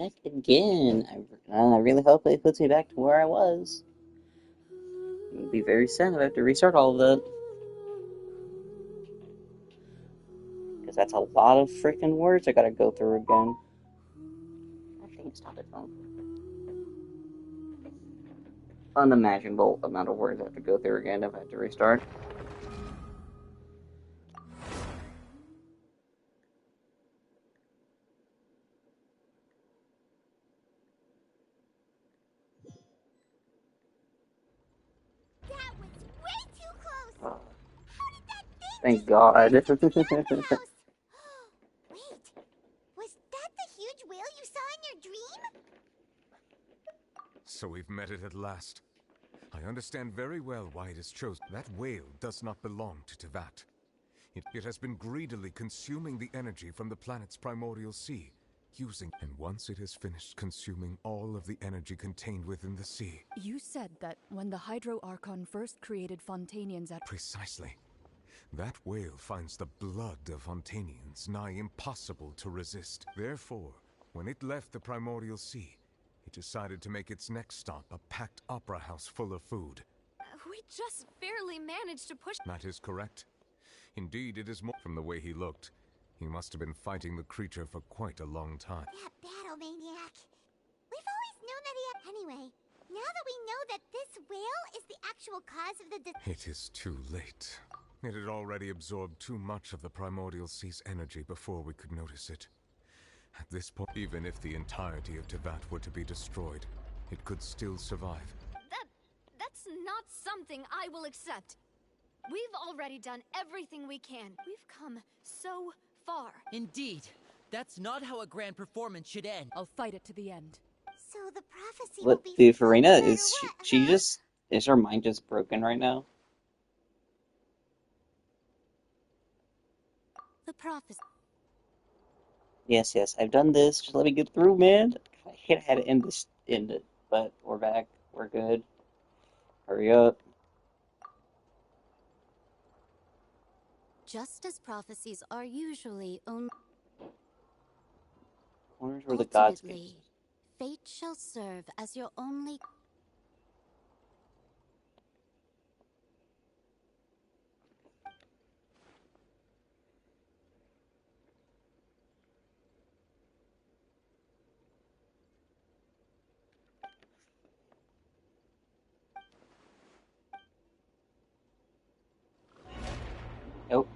back again. I really hope it puts me back to where I was. It would be very sad if I have to restart all of that. Because that's a lot of freaking words I gotta go through again. I think stop it, phone. Unimaginable amount of words I have to go through again if I have to restart. That was way too close! Oh, How did that thing thank just right God. into the opera house? Wait, was that the huge whale you saw in your dream? So we've met it at last. I understand very well why it is chosen. That whale does not belong to Tevat. It has been greedily consuming the energy from the planet's primordial sea, and once it has finished consuming all of the energy contained within the sea. You said that when the Hydro Archon first created Fontainians at... Precisely. That whale finds the blood of Fontainians nigh impossible to resist. Therefore, when it left the primordial sea, it decided to make its next stop a packed opera house full of food. We just barely managed to push... That is correct. Indeed, it is more... From the way he looked, he must have been fighting the creature for quite a long time. That battle maniac. We've always known that he had... Anyway, now that we know that this whale is the actual cause of the... It is too late. It had already absorbed too much of the primordial sea's energy before we could notice it. At this point, even if the entirety of Tevat were to be destroyed, it could still survive. That's not something I will accept. We've already done everything we can. We've come so far. Indeed. That's not how a grand performance should end. I'll fight it to the end. So the prophecy will What, be... the fulfilled Farina, no matter is what, she huh? just... Is her mind just broken right now? The prophecy... Yes, I've done this. Just let me get through, man. I hate I had to end it, but we're back. We're good. Hurry up. Just as prophecies are usually only... Corners where the gods Ultimately, fate shall serve as your only... Nope.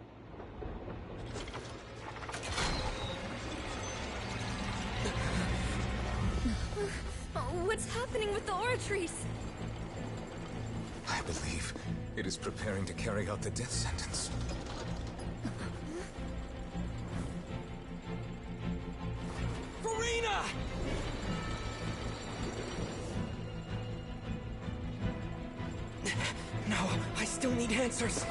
What's happening with the oratories? I believe it is preparing to carry out the death sentence. Farina! No, I still need answers.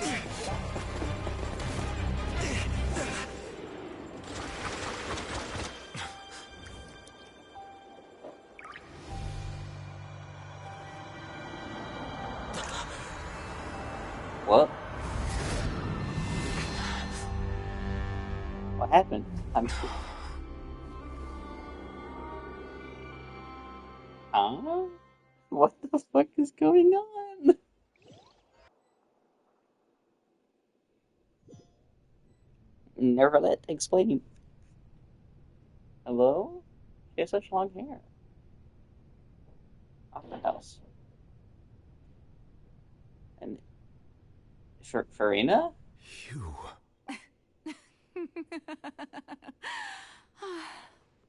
What? What happened? Huh? What the fuck is going on? Never let explain. Hello? She has such long hair. Off the house. And Farina? You.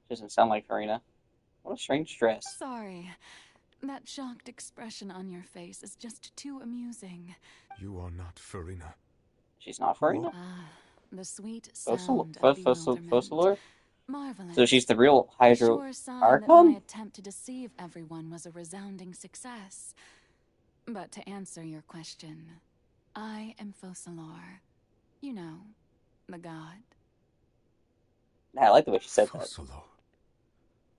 Doesn't sound like Farina. What a strange dress. Sorry. That shocked expression on your face is just too amusing. You are not Farina. She's not Farina? Ah, the sweet sound of bewilderment. Fossilor? Marvelous. So she's the real A Hydro sure sign that my Archon? attempt to deceive everyone was a resounding success. But to answer your question, I am Fossilor. You know, the god. I like the way she said that. Fossilor,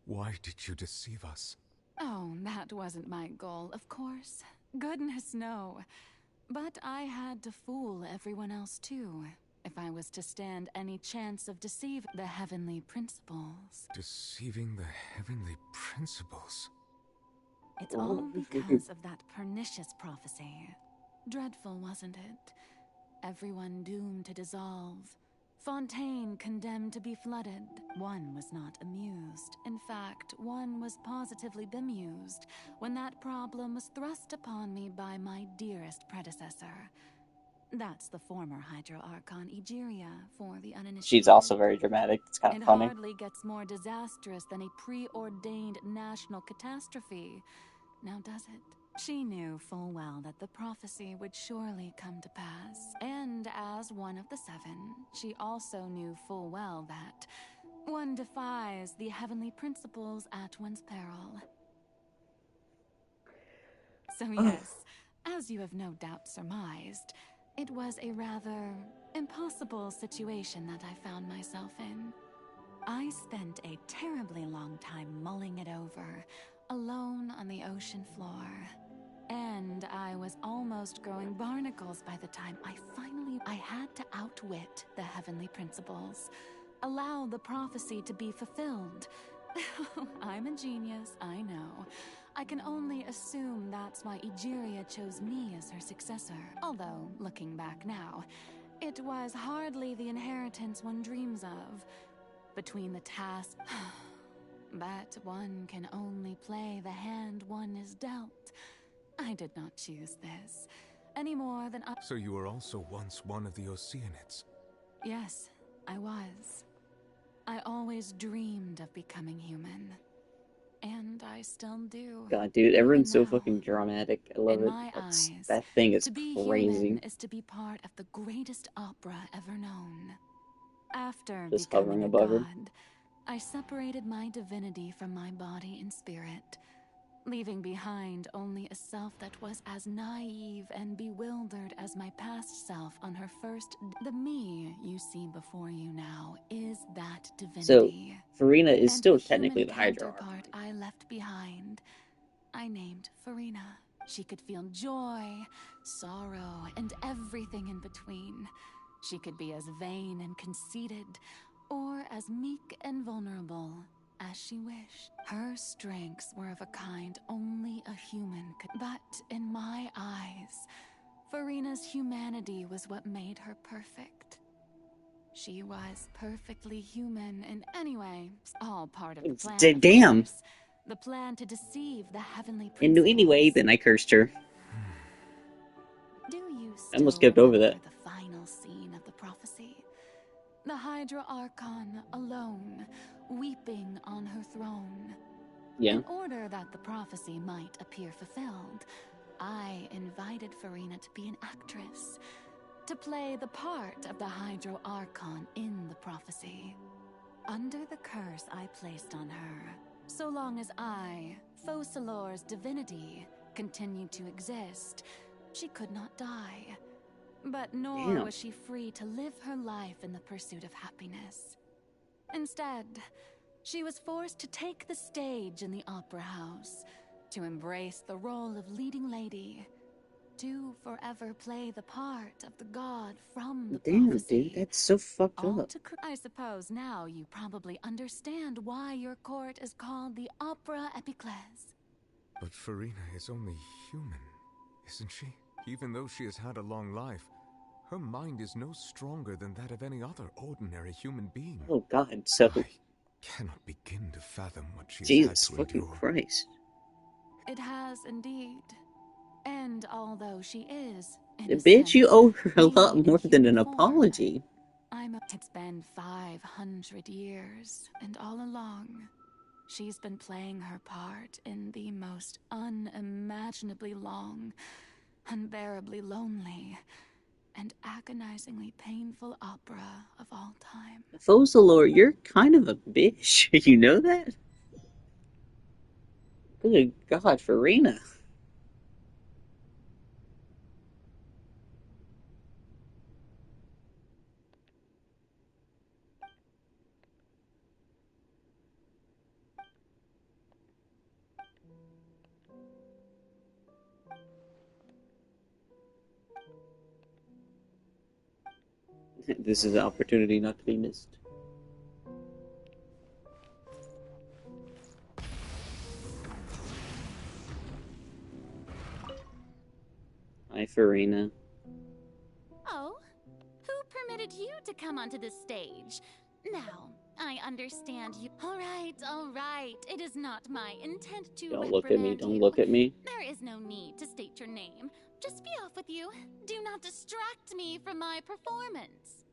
why did you deceive us? Oh, that wasn't my goal, of course. Goodness, no. But I had to fool everyone else, too. if I was to stand any chance of deceiving the heavenly principles. Deceiving the heavenly principles. It's all because of that pernicious prophecy. Dreadful, wasn't it? Everyone doomed to dissolve. Fontaine condemned to be flooded. One was not amused. In fact, one was positively bemused when that problem was thrust upon me by my dearest predecessor. That's the former Hydro Archon Egeria for the She's uninitiated. also very dramatic. It's kind of It funny. hardly gets more disastrous than a preordained national catastrophe, now does it? She knew full well that the prophecy would surely come to pass, and as one of the seven, she also knew full well that one defies the heavenly principles at one's peril. So yes, as you have no doubt surmised, it was a rather impossible situation that I found myself in. I spent a terribly long time mulling it over, alone on the ocean floor. And I was almost growing barnacles by the time I had to outwit the heavenly principles, allow the prophecy to be fulfilled. I'm a genius, I know. I can only assume that's why Egeria chose me as her successor. Although, looking back now, it was hardly the inheritance one dreams of. Between the tasks, but one can only play the hand one is dealt. I did not choose this, any more than I— So you were also once one of the Oceanids. Yes, I was. I always dreamed of becoming human. And I still do. God, dude, Even everyone's so now. fucking dramatic. I love In it. my eyes, That thing is to be human crazy. is to be part of the greatest opera ever known. After Just hovering becoming a above her. god, I separated my divinity from my body and spirit, leaving behind only a self that was as naive and bewildered as my past self on her first— The me you see before you now is that So, divinity. Farina is And the still technically human the Hydro counterpart I left behind, I named Farina. She could feel joy, sorrow, and everything in between. She could be as vain and conceited, or as meek and vulnerable as she wished. Her strengths were of a kind only a human could. But in my eyes, Farina's humanity was what made her perfect. She was perfectly human in any way. All part of the plan, of Damn! course. The plan to deceive the heavenly And anyway, principles. then I cursed her. Do you I almost still skipped over remember that. the final scene of the prophecy? The Hydra Archon alone, weeping on her throne. Yeah. In order that the prophecy might appear fulfilled, I invited Farina to be an actress, to play the part of the Hydro Archon in the prophecy. Under the curse I placed on her, so long as I, Focalor's divinity, continued to exist, she could not die. But nor Damn. was she free to live her life in the pursuit of happiness. Instead, she was forced to take the stage in the opera house, to embrace the role of leading lady, to forever play the part of the god from the Damn, prophecy. dude, that's so fucked All up. to I suppose now you probably understand why your court is called the Opera Epiclese. But Farina is only human, isn't she? Even though she has had a long life, her mind is no stronger than that of any other ordinary human being. Oh god, so I cannot begin to fathom what she has had Jesus to fucking endure. Christ. It has indeed. And although she is, in a Bitch, you sense, owe her a me lot in more than human an form, apology. It's been 500 years, and all along, she's been playing her part in the most unimaginably long, unbearably lonely, and agonizingly painful opera of all time. Focalor, you're kind of a bitch. You know that? Good God, Farina. This is an opportunity not to be missed. Hi, Farina. Oh? Who permitted you to come onto this stage? Now, I understand you. All right. It is not my intent to Don't look at me. reprimand Don't you. look at me. There is no need to state your name. Just be off with you. Do not distract me from my performance.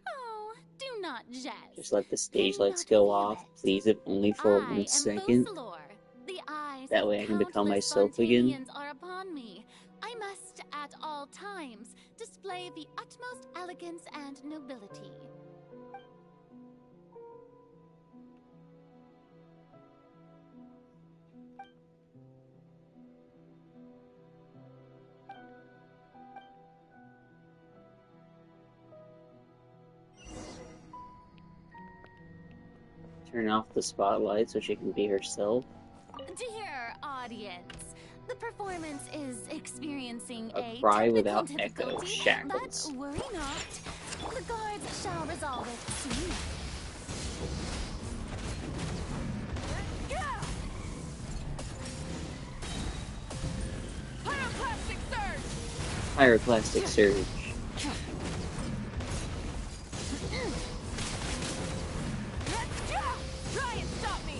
Oh, do not jest. Just let the Can stage you lights not go feel off, it? please, if only for I 1 am second. Focalor. The eyes That of way I can become countless myself again. Fontainians are upon me. I must, at all times, display the utmost elegance and nobility. Turn off the spotlight so she can be herself. Dear audience, the performance is experiencing A a cry technical without echo. difficulty, Shackles. but worry not. The guards shall resolve it soon. Pyroclastic surge! Pyroclastic surge. Try and stop me!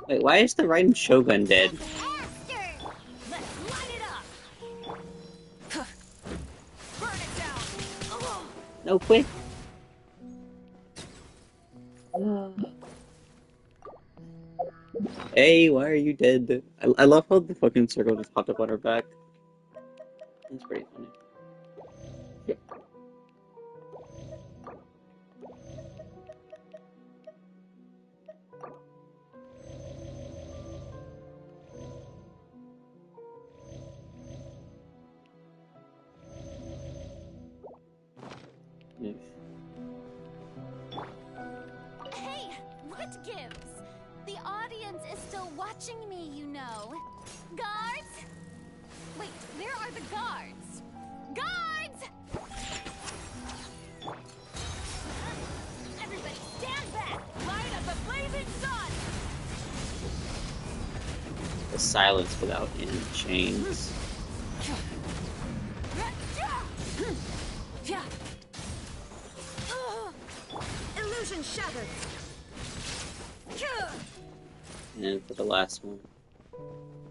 Wait, why is the Raiden Shogun dead? Faster! Let's light it up! Burn it down! No, quick! Hey, why are you dead? I love how the fucking circle just popped up on her back. That's pretty funny. Hey, what gives? The audience is still watching me, you know. Guards? Wait, where are the guards? Guards! Everybody stand back! Light up the blazing sun! The silence without end chains. Illusion shattered! And for the last one.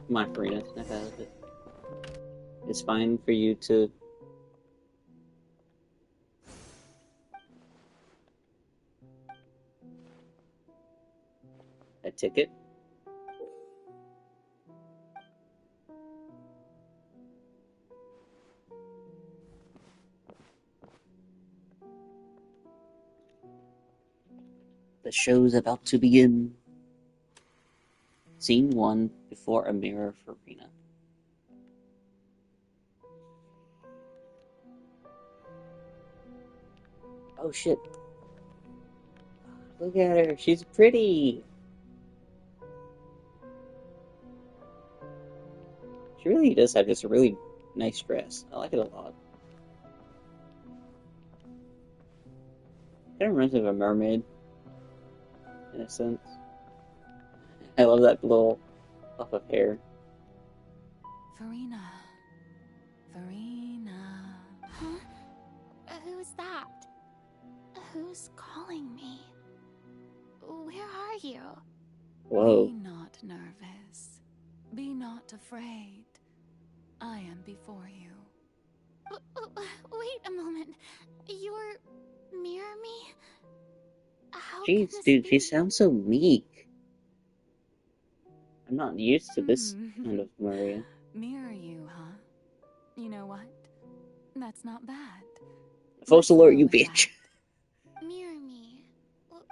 Come on, Farina, snap out of it. It's fine for you to... A ticket? The show's about to begin. Scene 1, before a mirror for Rena. Oh shit. Look at her, she's pretty! She really does have just a really nice dress. I like it a lot. Kind of reminds me of a mermaid, in a sense. I love that little puff of hair. Farina. Farina. Huh? Who's that? Who's calling me? Where are you? Whoa. Be not nervous. Be not afraid. I am before you. Wait a moment. You're mirror me? How Jeez, can this dude, be? she sounds so meek. I'm not used to this kind of Maria. Mirror you, huh? You know what? That's not bad. False Let's alert, go you with bitch. Mirror me?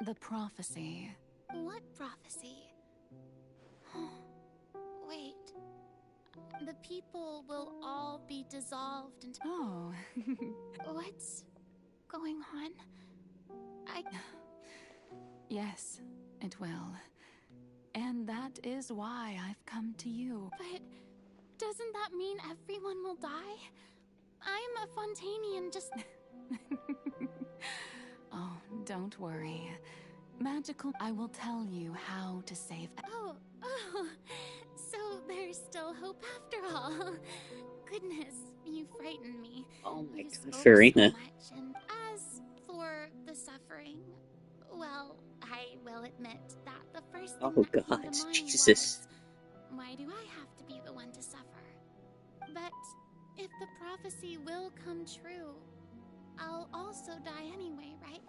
The prophecy. What prophecy? Wait. The people will all be dissolved into... Oh. What's going on? Yes, it will. And that is why I've come to you. But doesn't that mean everyone will die? I'm a Fontainian, just... Oh, don't worry. Magical, I will tell you how to save. Oh, so there's still hope after all. Goodness, you frightened me. Oh my You god, spoke Farina. so much, and as for the suffering, well, I will admit that the first thing Oh that came god, to mind Jesus. was, why do I have to be the one to suffer? But if the prophecy will come true, I'll also die anyway, right?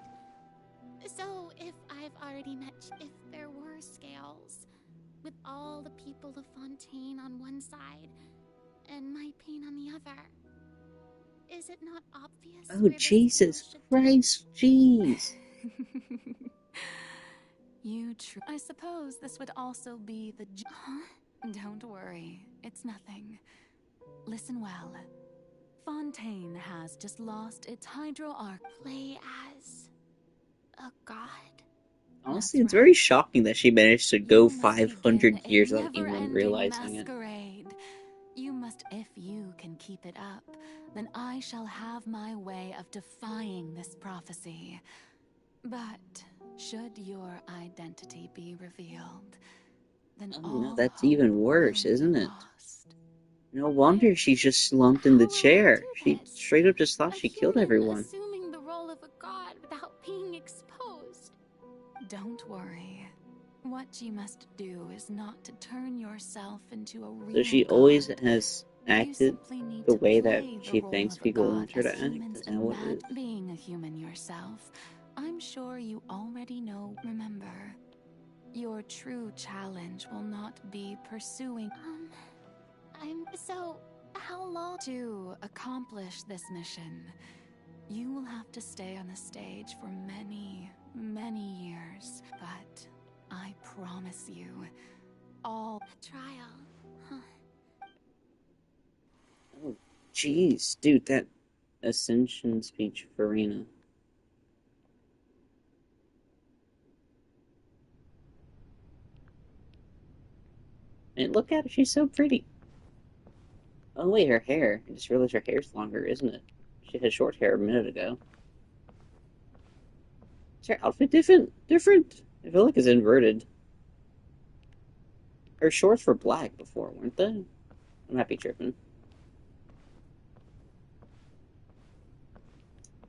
So if I've already met, if there were scales, with all the people of Fontaine on one side, and my pain on the other, is it not obvious Oh where the Jesus scales should Christ, jeez. I suppose this would also be the... Huh? Don't worry, it's nothing. Listen well. Fontaine has just lost its hydroarc. Play as a god? Honestly, That's it's very right. shocking that she managed to go You must begin 500 a years without anyone never-ending realizing it. masquerade. You must, if you can keep it up, then I shall have my way of defying this prophecy. But should your identity be revealed, then Oh no, all that's hope even worse, will be isn't it? lost. No wonder she just slumped in the How will I chair. do She this? straight up just thought A she killed human everyone. assuming the role of a god without being exposed. Don't worry. What you must do is not to turn yourself into a So real she always god. has You acted simply need the to way that play the she role thinks of a people god want her as to act. humans Is that what it is? being a human yourself. I'm sure you already know. Remember, your true challenge will not be pursuing. How long? To accomplish this mission, you will have to stay on the stage for many, many years. But I promise you, all A trial. Huh. Oh, jeez, dude, that Ascension speech for Rena. And look at her, she's so pretty. Oh wait, her hair. I just realized her hair's longer, isn't it? She had short hair a minute ago. Is her outfit different? Different? I feel like it's inverted. Her shorts were black before, weren't they? I might be tripping.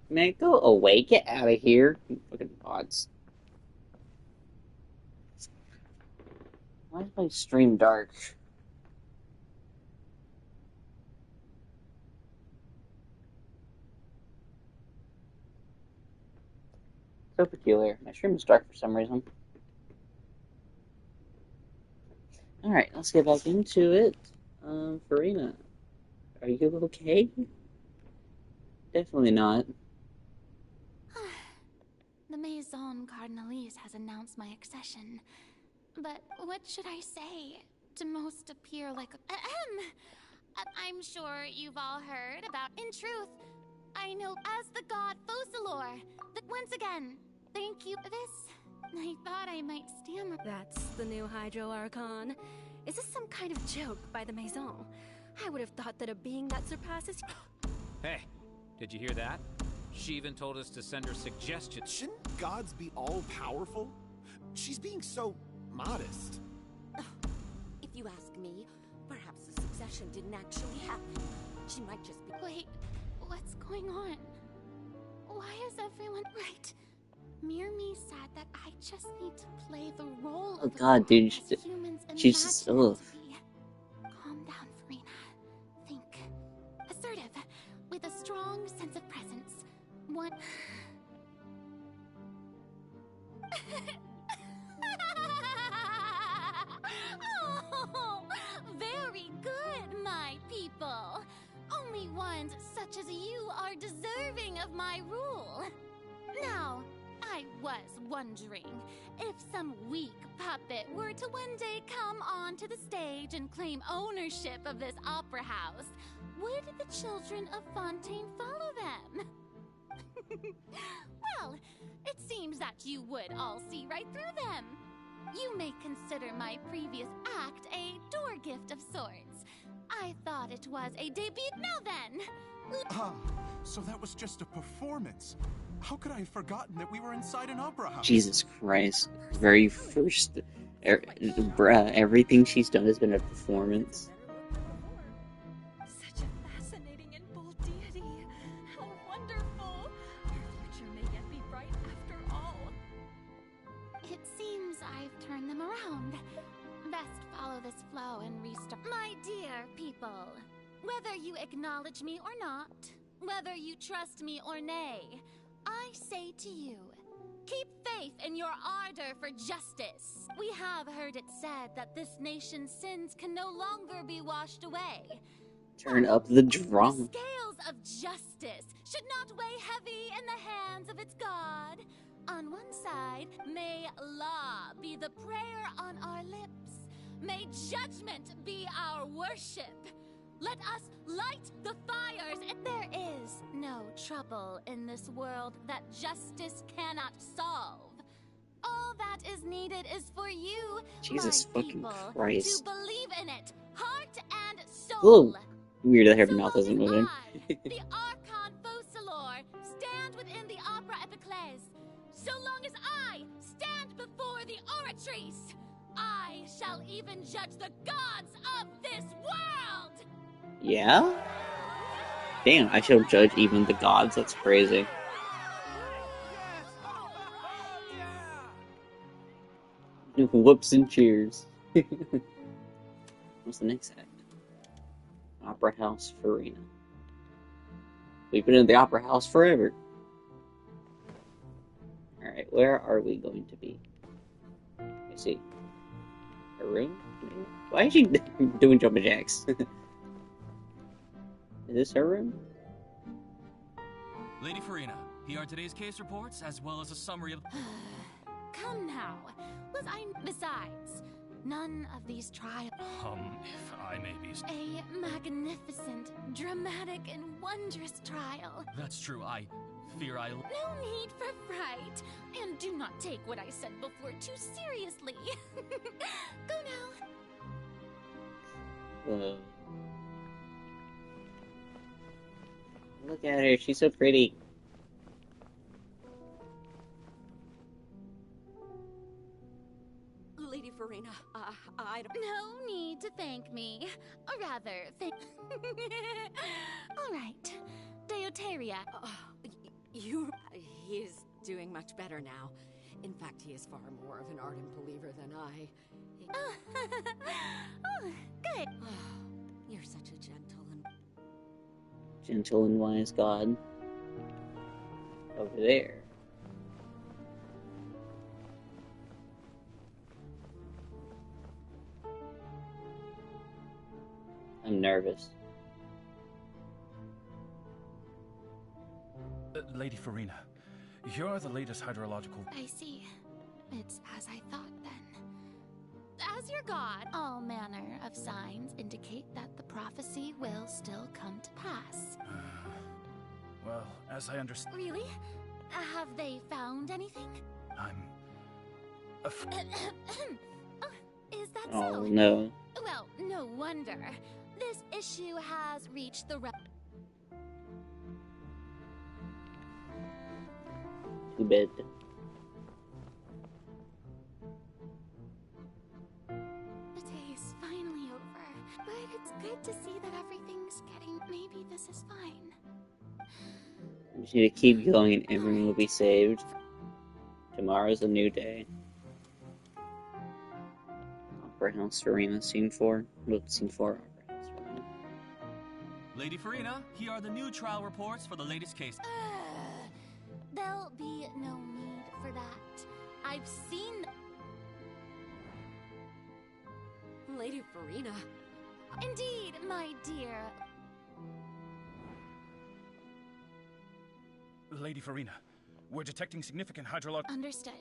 Man, go away. Get out of here. You fucking bots. Why is my stream dark? So peculiar. My stream is dark for some reason. Alright, let's get back into it. Farina, are you okay? Definitely not. The Maison Cardinalise has announced my accession. But what should I say to most appear like a... I'm sure you've all heard about... In truth, I know as the god Focalor. Once again, thank you. I thought I might stammer. That's the new Hydro Archon. Is this some kind of joke by the Maison? I would have thought that a being that surpasses... Hey, did you hear that? She even told us to send her suggestions. Shouldn't gods be all-powerful? She's being so modest. If you ask me, perhaps the succession didn't actually happen. She might just be... Wait, what's going on? Why is everyone... Right. Mirmi said that I just need to play the role Oh of god, dude, as humans she's just, imagine it ugh. to be. Calm down, Farina. Think. Assertive, with a strong sense of presence. One... Oh, very good, my people. Only ones such as you are deserving of my rule. Now, I was wondering if some weak puppet were to one day come onto the stage and claim ownership of this opera house, would the children of Fontaine follow them? Well, it seems that you would all see right through them. You may consider my previous act a door gift of sorts. I thought it was a debut. Now then, Ah, so that was just a performance. How could I have forgotten that we were inside an opera house? Jesus Christ. Very first. Bruh, everything she's done has been a performance. Such a fascinating and bold deity. How wonderful. Your future may yet be bright after all. it seems I've turned them around. Best follow this flow and restart. My dear people, whether you acknowledge me or not, whether you trust me or nay, I say to you, keep faith in your ardor for justice. We have heard it said that this nation's sins can no longer be washed away. Turn up the The drum. scales of justice should not weigh heavy in the hands of its God. On one side, may law be the prayer on our lips. May judgment be our worship. Let us light the fires. There is no trouble in this world that justice cannot solve. All that is needed is for you, Jesus my fucking people, Christ. to believe in it, heart and Ooh. soul. Weird that her So mouth long isn't as moving. I, the Archon Focalor, stand within the Opera Epiclese, so long as I stand before the oratrice, I shall even judge the gods of this world! Yeah? Damn, I shall judge even the gods. That's crazy. Whoops and cheers. What's the next act? Opera House Farina. We've been in the Opera House forever. Alright, where are we going to be? Let me see. Her room? Why is she doing jumping jacks? Is this her room? Lady Farina, here are today's case reports, as well as a summary of... Come now, besides, none of these trials. If I may be... A magnificent, dramatic, and wondrous trial. That's true, I fear I... No need for fright, and do not take what I said before too seriously. Go now. Look at her, she's so pretty. Lady Farina, I don't... No need to thank me. Or rather, thank... All right. Deuteria. He is doing much better now. In fact, he is far more of an ardent believer than I. Oh, good. You're such a Gentle and wise God. Over there. I'm nervous. Lady Farina, here are the latest hydrological... I see. It's as I thought then. As your god, all manner of signs indicate that the prophecy will still come to pass. Well, as I understand... Really? Have they found anything? I'm... Oh, is that Oh so? no. Well, no wonder. This issue has reached the Too bad. The day is finally over, but it's good to see that everything's getting... Maybe this is fine. We just need to keep going and everyone will be saved. Tomorrow's a new day. Opera House Arena, Scene 4. Look, Scene 4, Opera House Arena. Lady Farina, here are the new trial reports for the latest case. There'll be no need for that. I've seen... Lady Farina. Indeed, my dear. Lady Farina, we're detecting significant hydrological... Understood.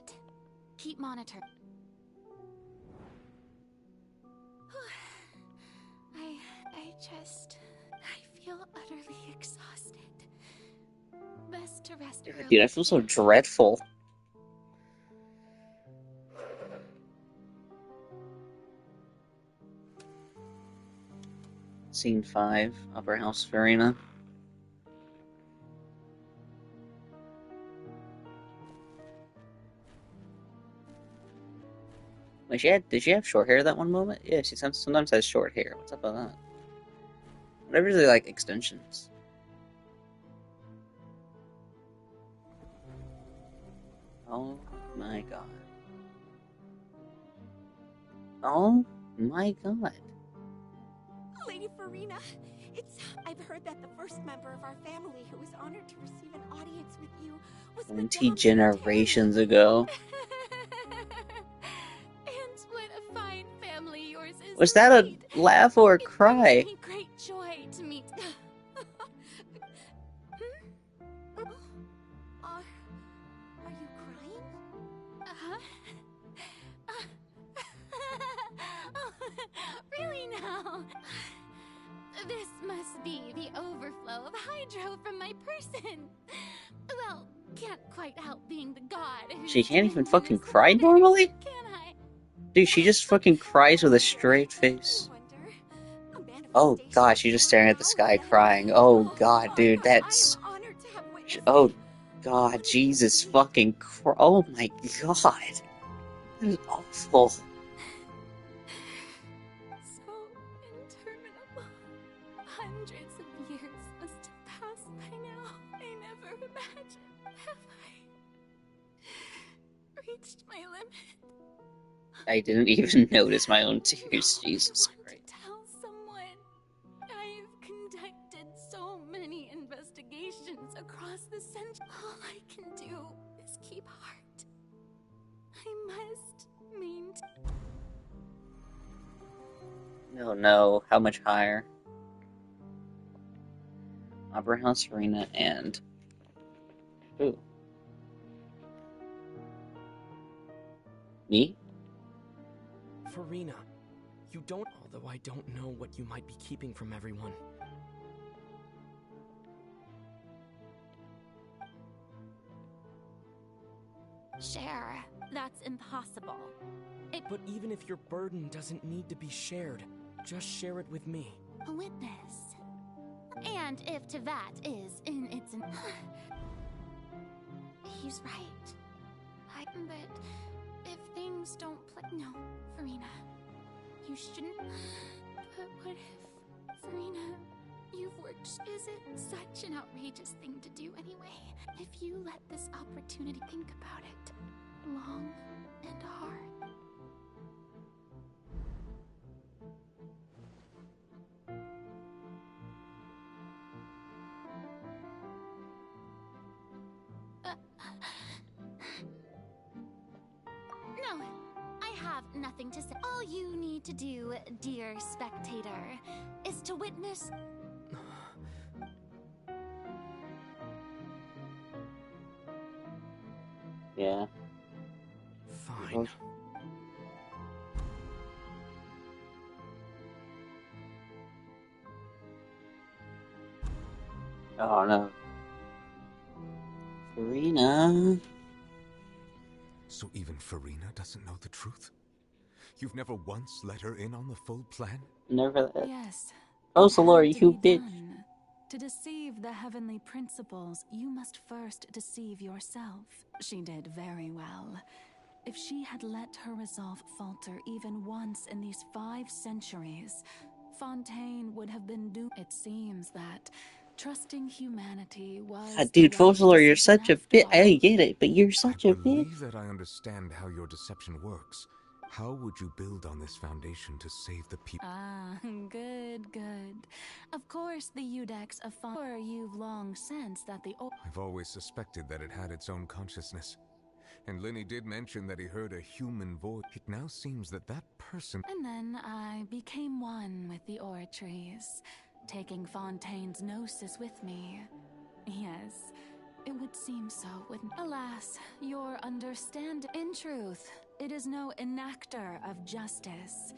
Keep monitoring. I feel utterly exhausted. best to rest early. Dude, I feel so dreadful. Scene 5, Upper House Farina. Wait, did she have short hair that one moment? Yeah, she sometimes has short hair. What's up with that? I never really like extensions. Oh my god. Oh my god. Lady Farina, I've heard that the first member of our family who was honored to receive an audience with you was 20 Madame generations Fontaine. ago. And what a fine family yours is. Was that a laugh or a cry? It brings me great joy to meet. Are you crying? Really now? This must be the overflow of hydro from my person. Well, can't quite help being the god. She can't even fucking cry normally? Can I? Dude, she just fucking cries with a straight face. Oh god, she's just staring at the sky crying. Oh god, dude, that's... Oh god, Jesus fucking Christ. Oh my god. That is awful. So interminable. Hundreds of years must have passed by now. I never imagined. Have I reached my limit? I didn't even notice my own tears, Jesus Christ. Tell someone. I've conducted so many investigations across the century. All I can do is keep heart. I must maintain. No, how much higher? Opera House Arena and... Who? Me? Farina, you don't... Although I don't know what you might be keeping from everyone. Share. That's impossible. But even if your burden doesn't need to be shared, just share it with me. A witness. And if Tevat is in its... He's right. But if things don't play... No, Farina. You shouldn't... But what if... Farina, you've worked... Is it such an outrageous thing to do anyway? If you let this opportunity think about it long and hard. No, I have nothing to say. All you need to do, dear spectator, is to witness... Yeah. Fine. Oh no. Farina. So even Farina doesn't know the truth? You've never once let her in on the full plan? Never that. Yes. Oh, It so Laura, had to you be bitch. done. To deceive the heavenly principles, you must first deceive yourself. She did very well. If she had let her resolve falter even once in these 5 centuries, Fontaine would have been doomed. It seems that trusting humanity was God, dude, the right Fossler, you're decision such a after bitch. I all. get it, but you're such I a bitch. believe that I understand how your deception works. How would you build on this foundation to save the people? Ah, good, good. Of course, the Eudex of Fontaine. You've long sensed that the... I've always suspected that it had its own consciousness. And Lenny did mention that he heard a human voice. It now seems that that person... And then I became one with the oratories, taking Fontaine's gnosis with me. Yes, it would seem so, wouldn't... Alas, your understanding... In truth, it is no enactor of justice.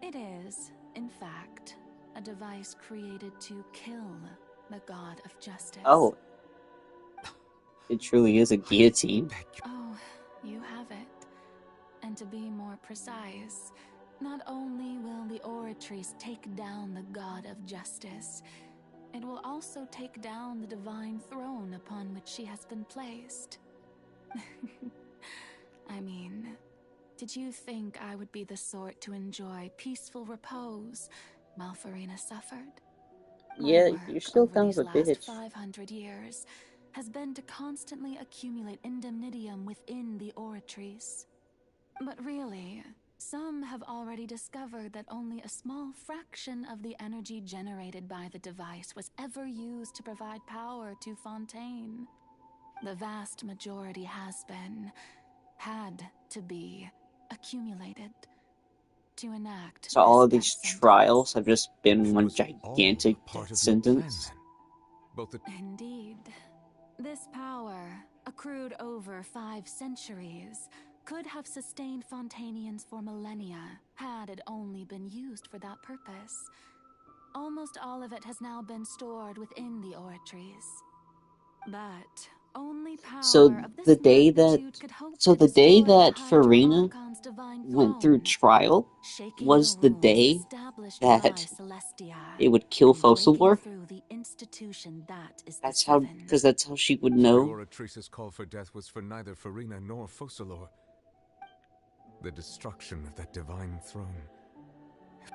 It is, in fact, a device created to kill the god of justice. Oh. It truly is a guillotine. Oh, you have it. And to be more precise, not only will the Oratrice take down the god of justice, it will also take down the divine throne upon which she has been placed. I mean, did you think I would be the sort to enjoy peaceful repose while Farina suffered? Yeah, My you're work still over kind of these a last bitch. 500 years has been to constantly accumulate indemnitium within the Oratrice. But really, some have already discovered that only a small fraction of the energy generated by the device was ever used to provide power to Fontaine. The vast majority had to be, accumulated to enact So all this of death these sentence. trials have just been It one was all gigantic part death of your plan, sentence. then. Both the Indeed. This power, accrued over 5 centuries, could have sustained Fontainians for millennia had it only been used for that purpose. Almost all of it has now been stored within the Oratrice. But only So power of this the day that, magnitude could hope so to the day destroy the that Hydro Farina Archon's divine went through throne, trial shaking the was the rules day established that by Celestia, it would kill and breaking Focalor. through the institution that is the That's how, Seven. because that's how she would So the know. Oratrice's call for death was for neither Farina nor Focalor. The destruction of that divine throne.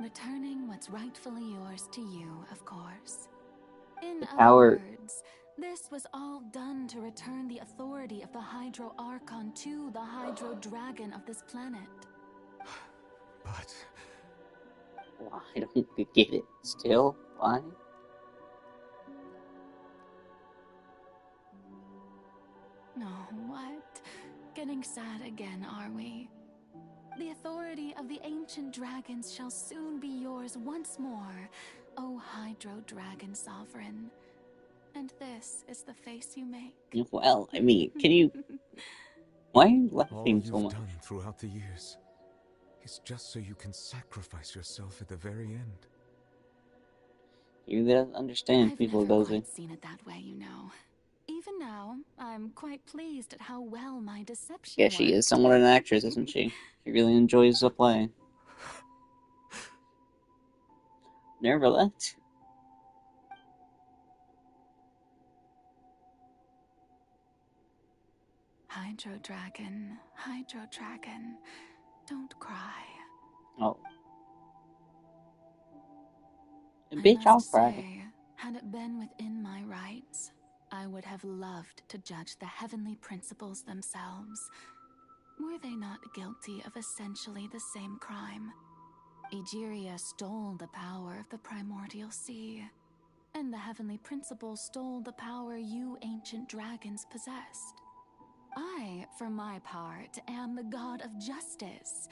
Returning what's rightfully yours to you, of course. In The other power. words, this was all done to return the authority of the Hydro Archon to the Hydro Dragon of this planet. But Well, I don't get it. Still, why? Oh, what? Getting sad again, are we? The authority of the ancient dragons shall soon be yours once more, O Hydro Dragon Sovereign. And this is the face you make. Well, I mean, can you? Why are you all laughing so you've much? done throughout the years is just so you can sacrifice yourself at the very end. You don't understand I've people, never does he? quite seen it that way, you know. Even now, I'm quite pleased at how well my deception Yeah, she is worked. somewhat an actress, isn't she? She really enjoys the play. Never left. Hydro Dragon, don't cry. Oh, I bitch, I'll must cry. say, had it been within my rights, I would have loved to judge the heavenly principles themselves. Were they not guilty of essentially the same crime? Egeria stole the power of the primordial sea, and the heavenly principles stole the power you ancient dragons possessed. I, for my part, am the god of justice.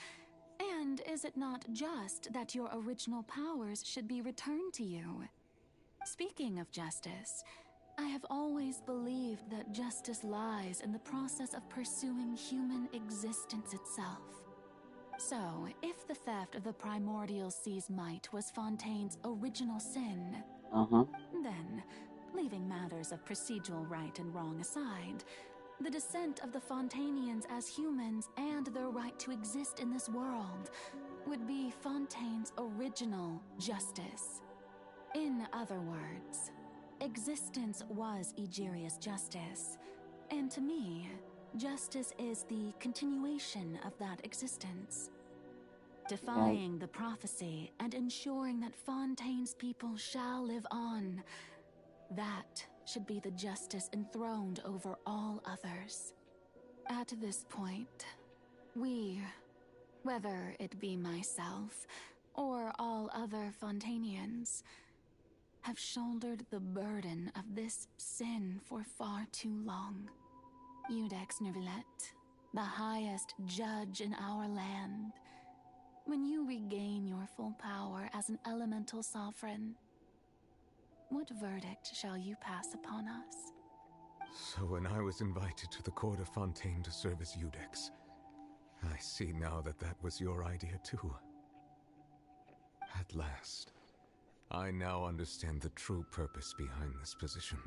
And is it not just that your original powers should be returned to you? Speaking of justice, I have always believed that justice lies in the process of pursuing human existence itself. So, if the theft of the primordial sea's might was Fontaine's original sin, then, leaving matters of procedural right and wrong aside, the descent of the Fontainians as humans and their right to exist in this world would be Fontaine's original justice. In other words, existence was Egeria's justice, and to me, justice is the continuation of that existence. Defying the prophecy and ensuring that Fontaine's people shall live on, that should be the justice enthroned over all others. At this point, we, whether it be myself or all other Fontainians, have shouldered the burden of this sin for far too long. Iudex Nervillet, the highest judge in our land, when you regain your full power as an elemental sovereign, what verdict shall you pass upon us? So when I was invited to the court of Fontaine to serve as Iudex, I see now that that was your idea too. At last, I now understand the true purpose behind this position.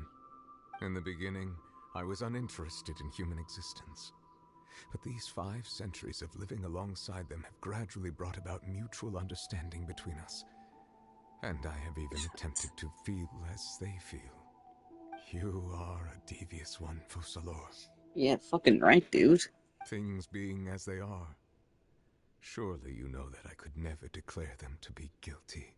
In the beginning, I was uninterested in human existence. But these 5 centuries of living alongside them have gradually brought about mutual understanding between us. And I have even attempted to feel as they feel. You are a devious one, Focalor. Yeah, fucking right, dude. Things being as they are, surely you know that I could never declare them to be guilty.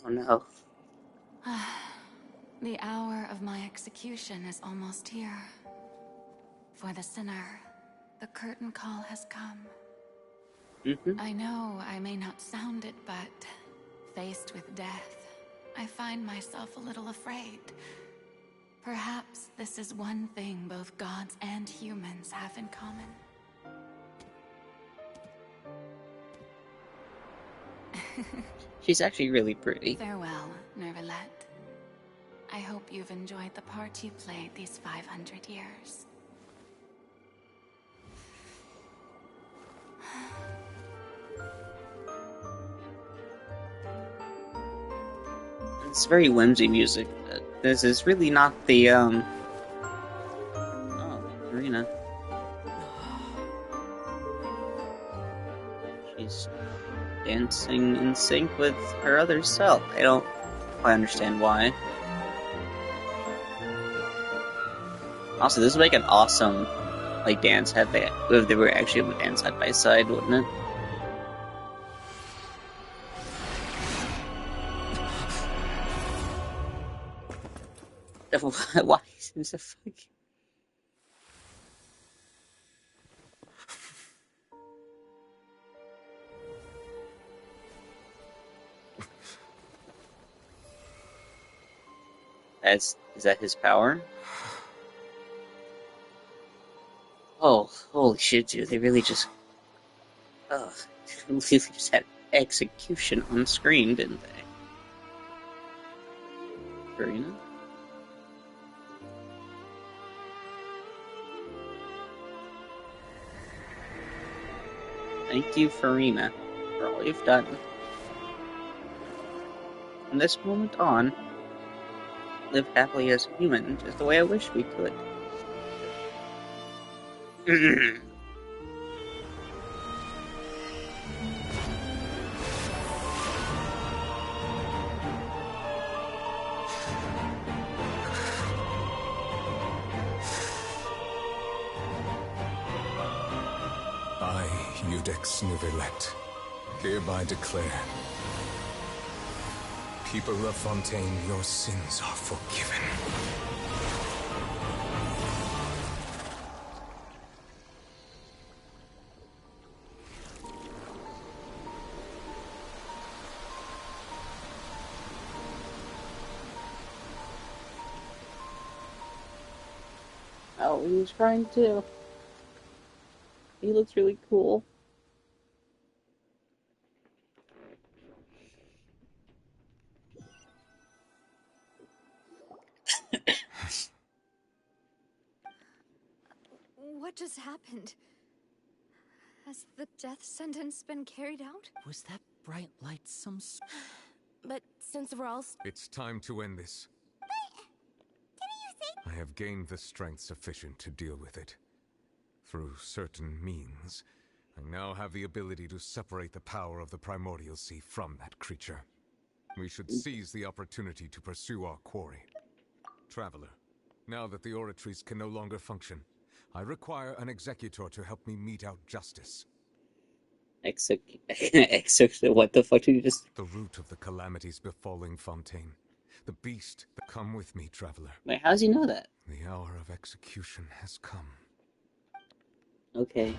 Oh no. The hour of my execution is almost here. For the sinner, the curtain call has come. I know I may not sound it, but faced with death, I find myself a little afraid. Perhaps this is one thing both gods and humans have in common. She's actually really pretty. Farewell, Nervalette. I hope you've enjoyed the part you played these 500 years. It's very whimsy music. This is really not the, Oh, Arena. She's dancing in sync with her other self. I don't quite understand why. Also, this would make an awesome, like, dance if they were actually able to dance side by side, wouldn't it? Why is this a fucking... Is that his power? Oh, holy shit, dude, they really just... Ugh, they really just had execution on screen, didn't they? Arena? Thank you, Farina, for all you've done. From this moment on, live happily as a human, just the way I wish we could. I, Iudex Nervalette, hereby declare, people of Fontaine, your sins are forgiven. Oh, he was crying too. He looks really cool. What just happened? Has the death sentence been carried out? Was that bright light some But since we're all... It's time to end this. I have gained the strength sufficient to deal with it. Through certain means, I now have the ability to separate the power of the Primordial Sea from that creature. We should seize the opportunity to pursue our quarry. Traveler, now that the oratories can no longer function, I require an executor to help me mete out justice. What the fuck did you just... The root of the calamities befalling Fontaine. The beast that... Come with me, traveler. Wait, how does he know that? The hour of execution has come. Okay.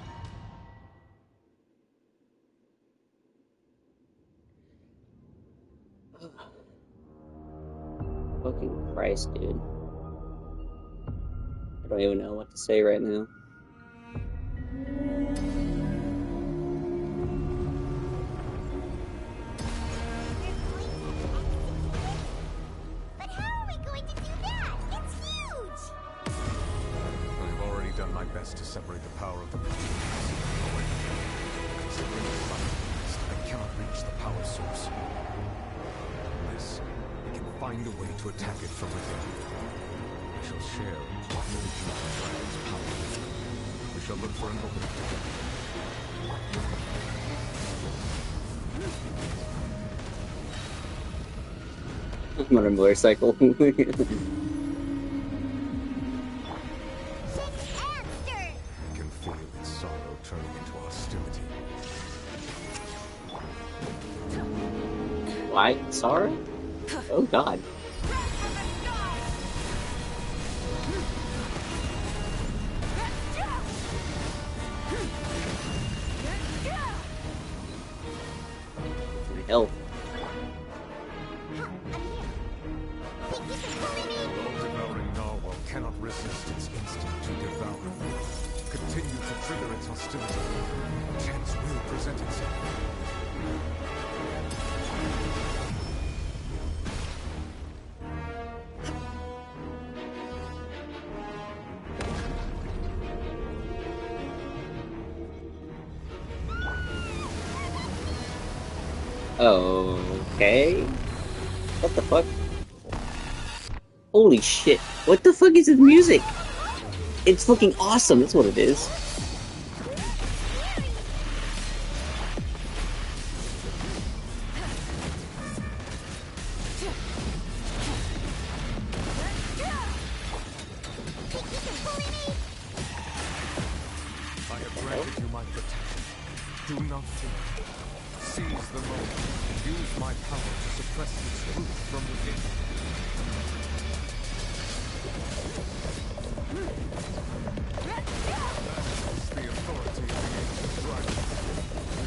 Fucking Christ, dude. I don't even know what to say right now. But how are we going to do that? It's huge! I've already done my best to separate the power of the... Considering the I cannot reach the power source. Unless we can find a way to attack it from within. We shall share part of the human dragon's power. We shall look for an opening together. I'm on a motorcycle. Why? Sorrow? Oh god. My health. All-devouring narwhal cannot resist its instinct to devour. Continue to trigger its hostility. Chance will present itself. Okay. What the fuck? Holy shit. What the fuck is this music? It's fucking awesome, that's what it is. I have granted you my protection. Do not fear. Seize the moment. Use my power to suppress its truth from within. That is the authority of the ancient dragon.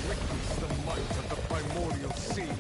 Witness the might of the primordial sea.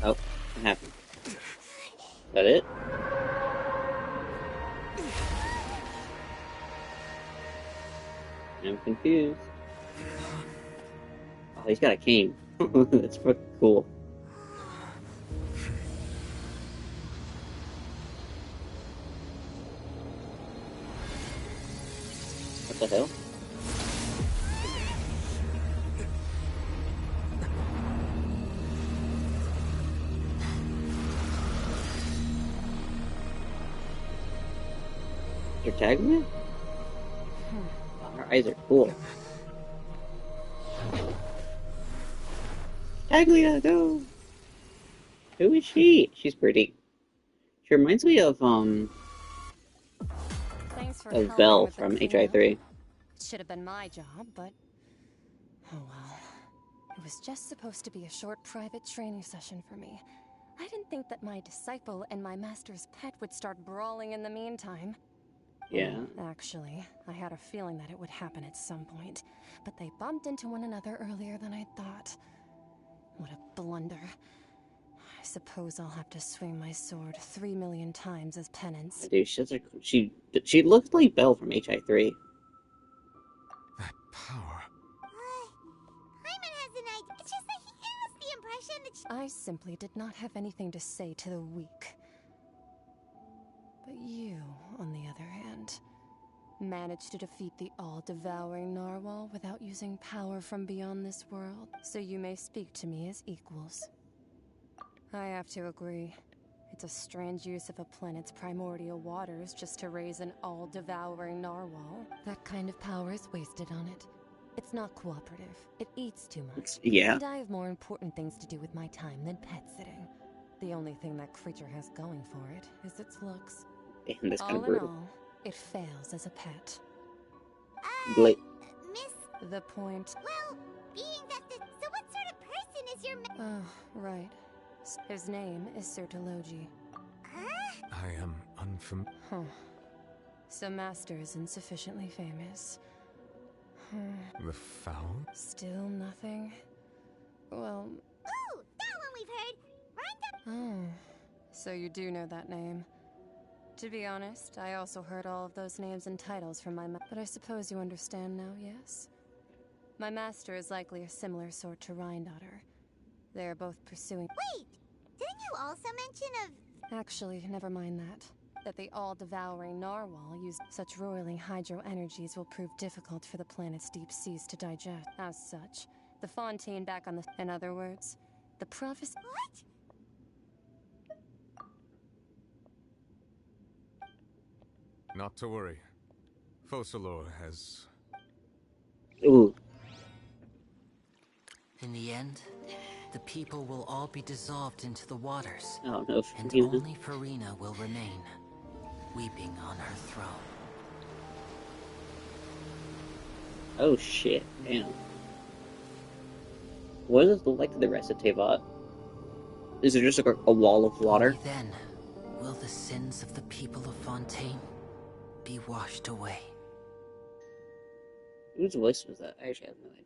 Oh, what happened? Is that it? I'm confused. Oh, he's got a cane. That's fucking cool. What the hell? You're tagging me? Oh, her eyes are cool. Taglia, go! Who is she? She's pretty. She reminds me of Belle from HI3. It should have been my job, but oh well. It was just supposed to be a short private training session for me. I didn't think that my disciple and my master's pet would start brawling in the meantime. Yeah. Actually, I had a feeling that it would happen at some point, but they bumped into one another earlier than I thought. What a blunder. I suppose I'll have to swing my sword 3 million times as penance. Dude, she looked like Belle from HI3. That power. Hyman has an idea. It's just that he has the impression that I simply did not have anything to say to the weak. But you, on the other hand, managed to defeat the all-devouring narwhal without using power from beyond this world, so you may speak to me as equals. I have to agree. It's a strange use of a planet's primordial waters just to raise an all-devouring narwhal. That kind of power is wasted on it. It's not cooperative. It eats too much. Yeah. And I have more important things to do with my time than pet sitting. The only thing that creature has going for it is its looks. Damn, that's kind of All in brutal. all, it fails as a pet. Blake. Miss... The point... Well, being that the... So what sort of person is your... Oh, right. His name is Sertologi. Huh? I am unfamiliar. Huh. So Master isn't sufficiently famous. The foul? Still nothing? Well... Ooh, that one we've heard! Oh, so you do know that name. To be honest, I also heard all of those names and titles from my but I suppose you understand now, yes? My master is likely a similar sort to Rheindotter. They are both pursuing... Wait! Didn't you also mention of... Actually, never mind that. That the all-devouring narwhal used such roiling hydro energies will prove difficult for the planet's deep seas to digest. As such, the Fontaine back on the... In other words, the prophecy... What? Not to worry. Focalor has... Ooh. In the end, the people will all be dissolved into the waters. Oh no, and Farina. only Farina will remain, weeping on her throne. Oh shit, damn. What does it look like to the rest of Tevat? Is there just like a wall of water? Only then will the sins of the people of Fontaine be washed away. Whose voice was that? I actually have no idea.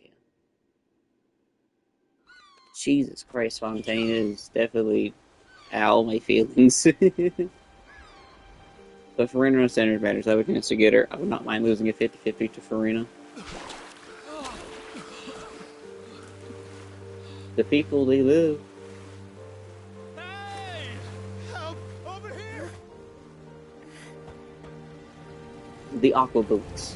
Jesus Christ, Fontaine is definitely ow my feelings. But Farina on standard matters. I would chance to get her. I would not mind losing a 50-50 to Farina. The people, they live. Hey! Help! Over here! The aqua boats.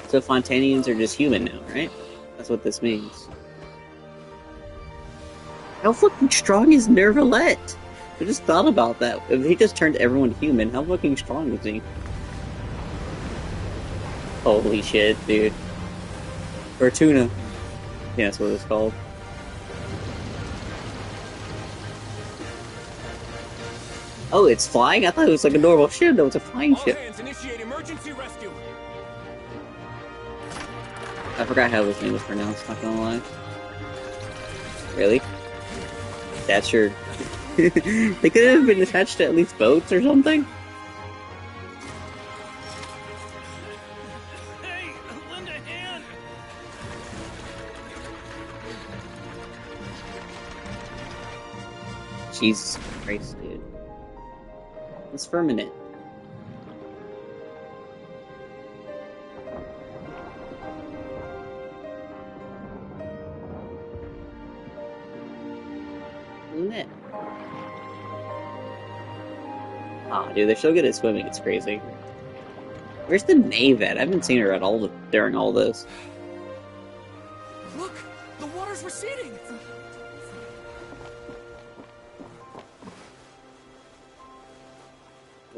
So Fontainians are just human now, right? That's what this means. How fucking strong is Nervalette? I just thought about that. If he just turned everyone human, how fucking strong is he? Holy shit, dude. Or tuna. Yeah, that's what it's called. Oh, it's flying? I thought it was like a normal ship. No, it's a flying All ship. hands initiate emergency rescue. I forgot how his name was pronounced, not gonna lie. Really? That's your... They could have been attached to at least boats or something? Hey, lend a hand! Jesus Christ, dude. It's permanent. Isn't it? Aw, dude, they're so good at swimming, it's crazy. Where's the Knave at? I haven't seen her at all during all this. Look! The water's receding!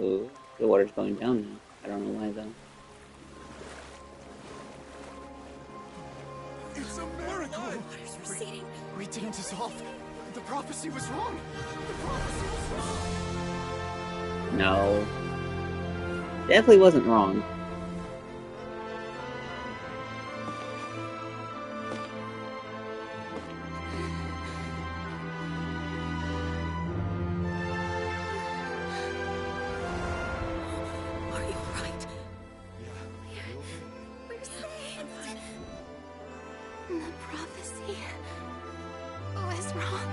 Oh, the water's going down now. I don't know why, though. It's a miracle! Water's receding. We didn't dissolve. The prophecy was wrong. The prophecy was wrong. No. Definitely wasn't wrong. Are you alright? We're saved. The prophecy was wrong.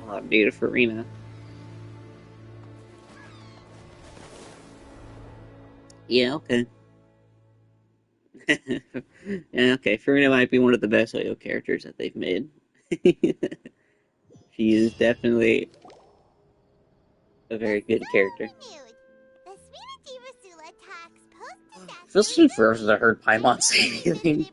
Oh, dude, Farina. Yeah, okay. Yeah, okay. Farina might be one of the best Oyo characters that they've made. She is definitely a very good character. The Spiritiva Sula feels like she first I heard Paimon say anything.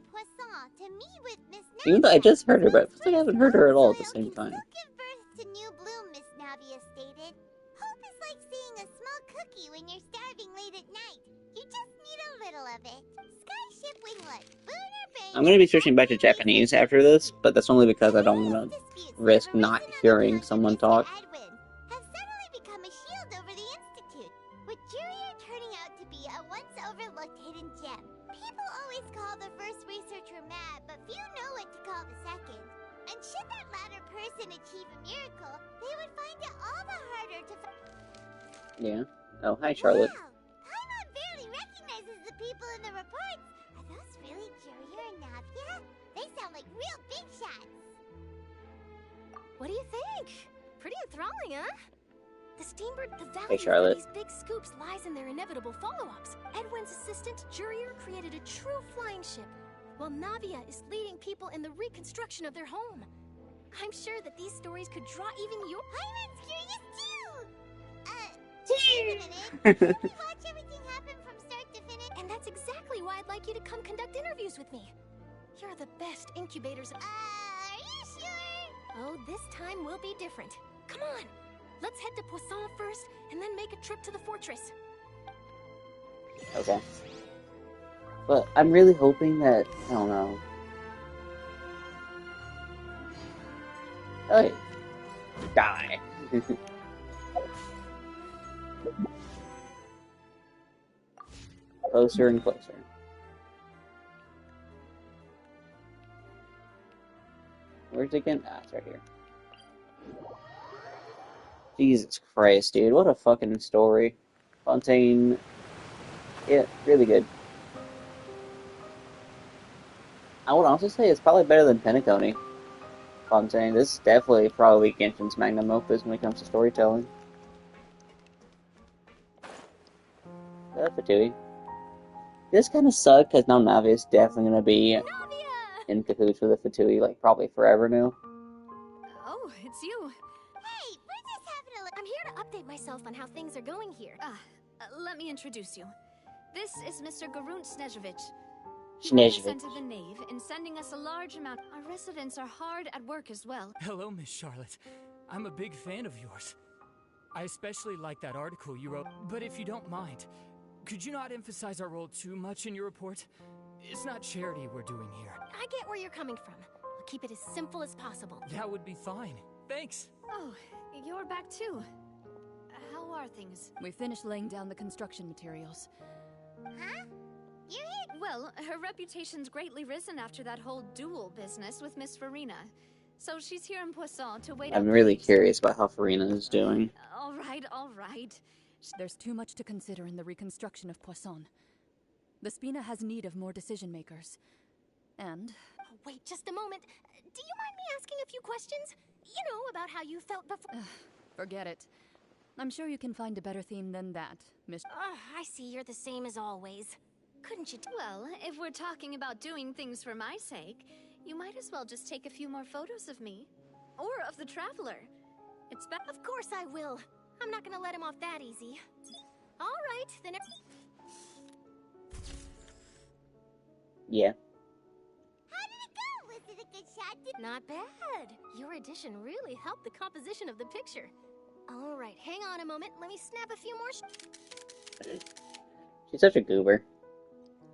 Even though I just heard her, but it feels like I haven't heard her at all at the same time. Give birth to new bloom, Miss Navia stated. Hope is like seeing a small cookie when you're starving late at night. You just need a little of it. Skyship winglet, booner brain. I'm gonna be switching back to Japanese after this, but that's only because I don't want to risk not hearing someone talk. Have suddenly become a shield over the Institute, with Jurier turning out to be a once overlooked hidden gem. People always call the first researcher mad, but few know what to call the second. And should that latter person achieve a miracle, they would find it all the harder to Yeah. Oh, hi, Charlotte. Wow! Paimon barely recognizes the people in the reports. Are those really Jurier and Navia? They sound like real big shots. What do you think? Pretty enthralling, huh? The Steambird, the value Hey, Charlotte. of these big scoops lies in their inevitable follow-ups. Edwin's assistant, Jurier, created a true flying ship, while Navia is leading people in the reconstruction of their home. I'm sure that these stories could draw even your— Paimon's curious too! Wait a minute. Can we watch everything happen from start to finish? And that's exactly why I'd like you to come conduct interviews with me. You're the best incubators— are you sure? Oh, this time will be different. Come on! Let's head to Poisson first, and then make a trip to the fortress. Okay. But I'm really hoping that, I don't know. Hey. Die. Closer and closer. Where's it again? Ah, it's right here. Jesus Christ, dude. What a fucking story. Fontaine. Yeah, really good. I would honestly say it's probably better than Penacony. Fontaine. This is definitely probably Genshin's magnum opus when it comes to storytelling. Fatui. This kind of sucked because now Navi is definitely going to be in cahoots with the Fatui, like, probably forever now. Oh, it's you. Hey, we're just having a look. I'm here to update myself on how things are going here. Let me introduce you. This is Mr. Garunt Snezhevich. He Snezhevich. represented the Knave in sending us a large amount. Our residents are hard at work as well. Hello, Miss Charlotte. I'm a big fan of yours. I especially like that article you wrote. But if you don't mind, could you not emphasize our role too much in your report? It's not charity we're doing here. I get where you're coming from. I'll keep it as simple as possible. That would be fine. Thanks. Oh, you're back too. How are things? We finished laying down the construction materials. Huh? You're here? Well, her reputation's greatly risen after that whole duel business with Miss Farina. So she's here in Poisson to wait. I'm really curious about how Farina is doing. All right. There's too much to consider in the reconstruction of Poisson. The Spina has need of more decision makers. And... Oh, wait just a moment. Do you mind me asking a few questions? You know, about how you felt before— Forget it. I'm sure you can find a better theme than that, Miss... I see you're the same as always. Couldn't you— Well, if we're talking about doing things for my sake, you might as well just take a few more photos of me. Or of the Traveler. It's Of course I will. I'm not gonna let him off that easy. All right, then Yeah. How did it go? Was it a good shot? Not bad. Your addition really helped the composition of the picture. All right, hang on a moment. Let me snap a few more She's such a goober.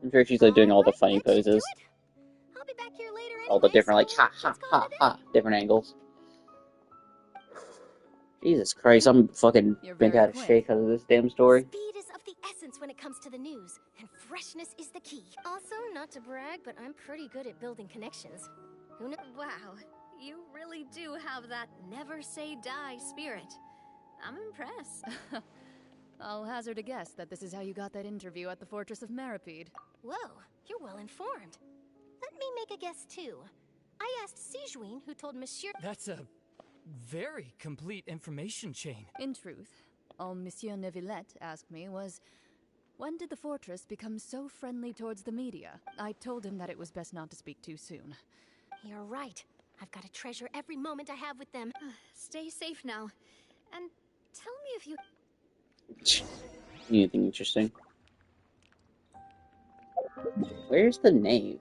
I'm sure she's like doing all the funny poses. I'll be back here later anyway, All the different like so ha ha let's call ha it a day. ha different angles. Jesus Christ, I'm fucking bent out of shape because of this damn story. Speed is of the essence when it comes to the news, and freshness is the key. Also, not to brag, but I'm pretty good at building connections. Who knows? Wow, you really do have that never say die spirit. I'm impressed. I'll hazard a guess that this is how you got that interview at the Fortress of Meripede. Whoa, you're well informed. Let me make a guess too. I asked Sijuin, who told Monsieur— That's a very complete information chain. In truth, all Monsieur Neuvillette asked me was, when did the fortress become so friendly towards the media? I told him that it was best not to speak too soon. You're right. I've got to treasure every moment I have with them. Stay safe now. And tell me if you... Anything interesting? Where's the knave?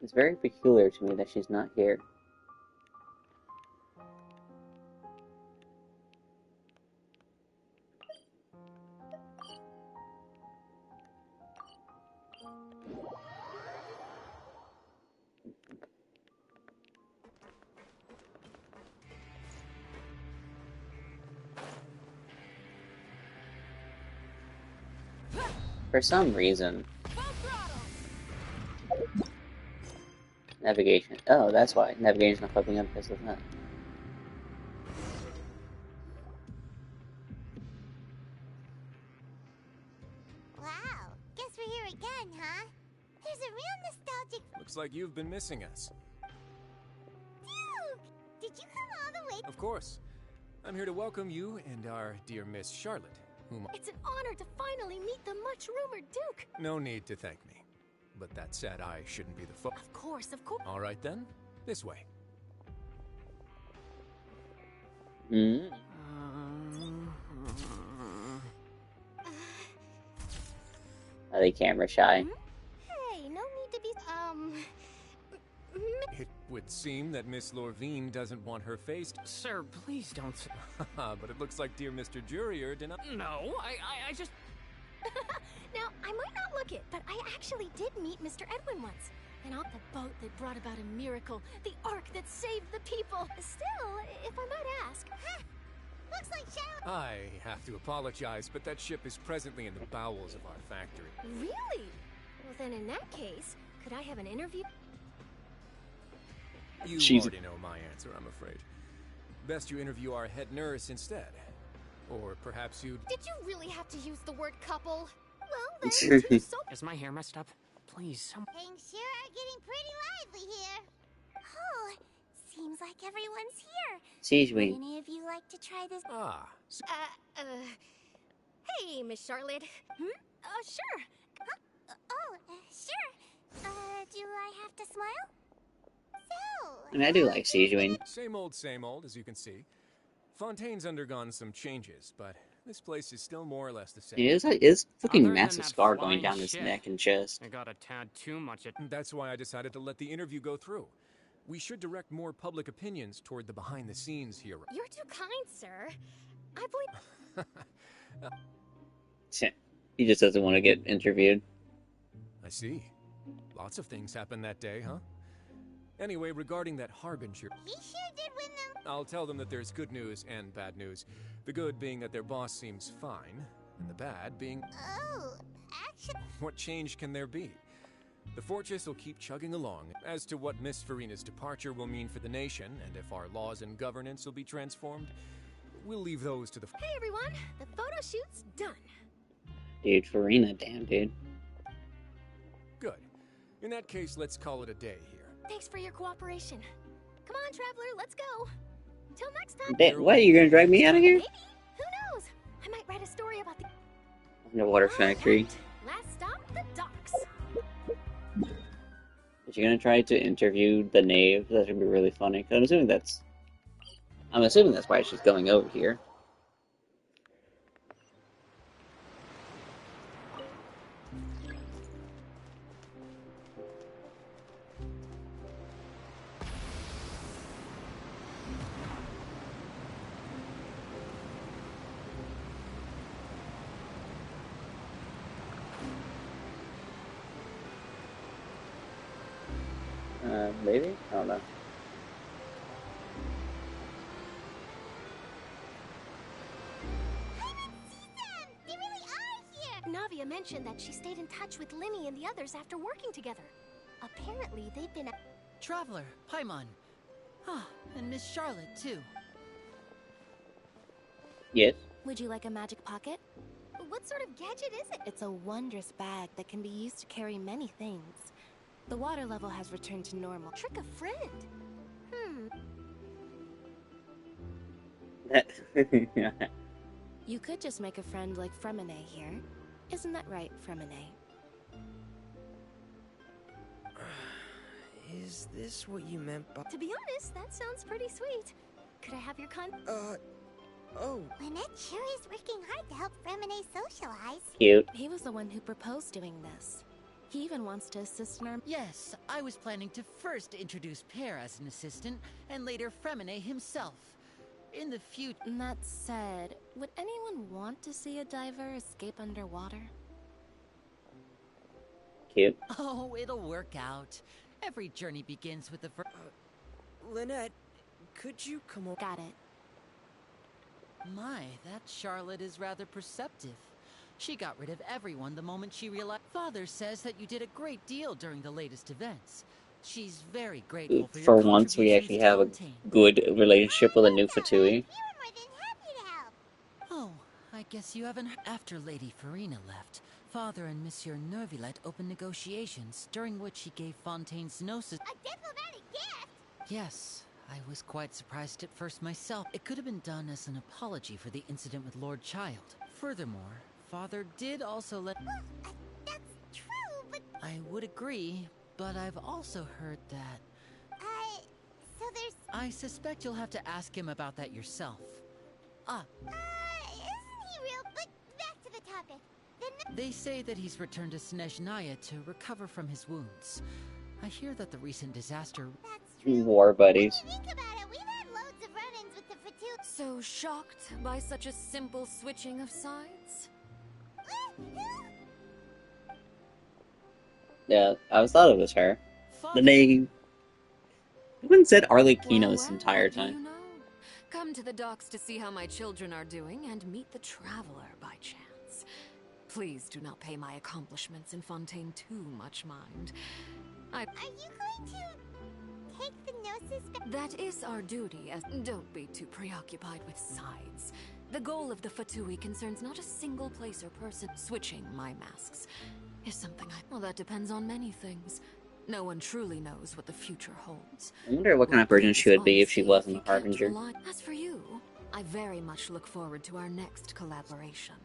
It's very peculiar to me that she's not here. For some reason, navigation. Oh, that's why navigation's not popping up because of that. Wow, guess we're here again, huh? There's a real nostalgic. Looks like you've been missing us. Duke! Did you come all the way? Of course. I'm here to welcome you and our dear Miss Charlotte, whom It's an honor to finally meet the much-rumored Duke. No need to thank me. But that said, I shouldn't be the Of course, of course. All right then, this way. Are they camera shy? Hey, no need to be, It would seem that Miss Lorvine doesn't want her face. Sir, please don't. But it looks like dear Mr. Jurier did not. No, I just. Now, I might not look it, but I actually did meet Mr. Edwin once. And on the boat that brought about a miracle, the ark that saved the people. Still, if I might ask. Looks like Shadow. I have to apologize, but that ship is presently in the bowels of our factory. Really? Well, then in that case, could I have an interview? You already know my answer, I'm afraid. Best you interview our head nurse instead. Or perhaps you'd... Did you really have to use the word couple? Well, then, Is my hair messed up? Please, Things sure are getting pretty lively here. Oh, seems like everyone's here. Siege Would Wing. any of you like to try this? Hey, Miss Charlotte. Sure. Sure. Do I have to smile? So... And I do like Siege Wing. Same old, as you can see. Fontaine's undergone some changes, but this place is still more or less the same. It is like his fucking Other than massive that scar going flying down his shit, neck and chest. I got a tad too much at. That's why I decided to let the interview go through. We should direct more public opinions toward the behind-the-scenes hero. You're too kind, sir. I believe... He just doesn't want to get interviewed. I see. Lots of things happened that day, huh? Anyway, regarding that Harbinger... He sure did win them. I'll tell them that there's good news and bad news. The good being that their boss seems fine, and the bad being... Oh, actually... What change can there be? The fortress will keep chugging along. As to what Miss Farina's departure will mean for the nation, and if our laws and governance will be transformed, we'll leave those to the... Hey, everyone. The photo shoot's done. Dude, Farina, damn, dude. Good. In that case, let's call it a day here. Thanks for your cooperation. Come on, Traveler, let's go. Till next time. What, are you gonna drag me out of here? Maybe. Who knows? I might write a story about the... Underwater factory. Last stop, the docks. Is she gonna try to interview the knave? That's gonna be really funny. 'Cause I'm assuming that's why she's going over here. Maybe? I don't know. Navia mentioned that she stayed in touch with Limmy and the others after working together. Apparently, they've been... Traveler, Paimon. Ah, and Miss Charlotte, too. Yes? Would you like a magic pocket? What sort of gadget is it? It's a wondrous bag that can be used to carry many things. The water level has returned to normal. Trick a friend. You could just make a friend like Fremine here. Isn't that right, Fremine? Is this what you meant by... To be honest, that sounds pretty sweet. Could I have your Oh. Lynette sure is working hard to help Fremine socialize. Cute. He was the one who proposed doing this. He even wants to assist in our... Yes, I was planning to first introduce Pear as an assistant, and later Fremine himself. In the future... That said, would anyone want to see a diver escape underwater? Cute. Oh, it'll work out. Every journey begins with the first... Lynette, could you come over? Got it. My, that Charlotte is rather perceptive. She got rid of everyone the moment she realized... Father says that you did a great deal during the latest events. She's very grateful for For your once, we actually have a good relationship with a new Fatui. Oh, I guess you haven't... After Lady Farina left, Father and Monsieur Neuvillette opened negotiations, during which he gave Fontaine's gnosis... A diplomatic gift? Yes, I was quite surprised at first myself. It could have been done as an apology for the incident with Lord Child. Furthermore, Father did also let... Well, that's true, but... I would agree, but I've also heard that... so there's... I suspect you'll have to ask him about that yourself. Isn't he real? But back to the topic. They say that he's returned to Snezhnaya to recover from his wounds. I hear that the recent disaster... That's true. War buddies. When you think about it, we've had loads of run-ins with the Fatui... So shocked by such a simple switching of sides? Yeah, I thought it was her. The name. No one said Arlecchino this entire What do you time. know? Come to the docks to see how my children are doing and meet the traveler by chance. Please do not pay my accomplishments in Fontaine too much mind. Are you going to take the gnosis back? That is our duty, as don't be too preoccupied with sides. The goal of the Fatui concerns not a single place or person. Switching my masks is something well, that depends on many things. No one truly knows what the future holds. I wonder what kind of person she would be if she wasn't a Harbinger. As for you, I very much look forward to our next collaboration.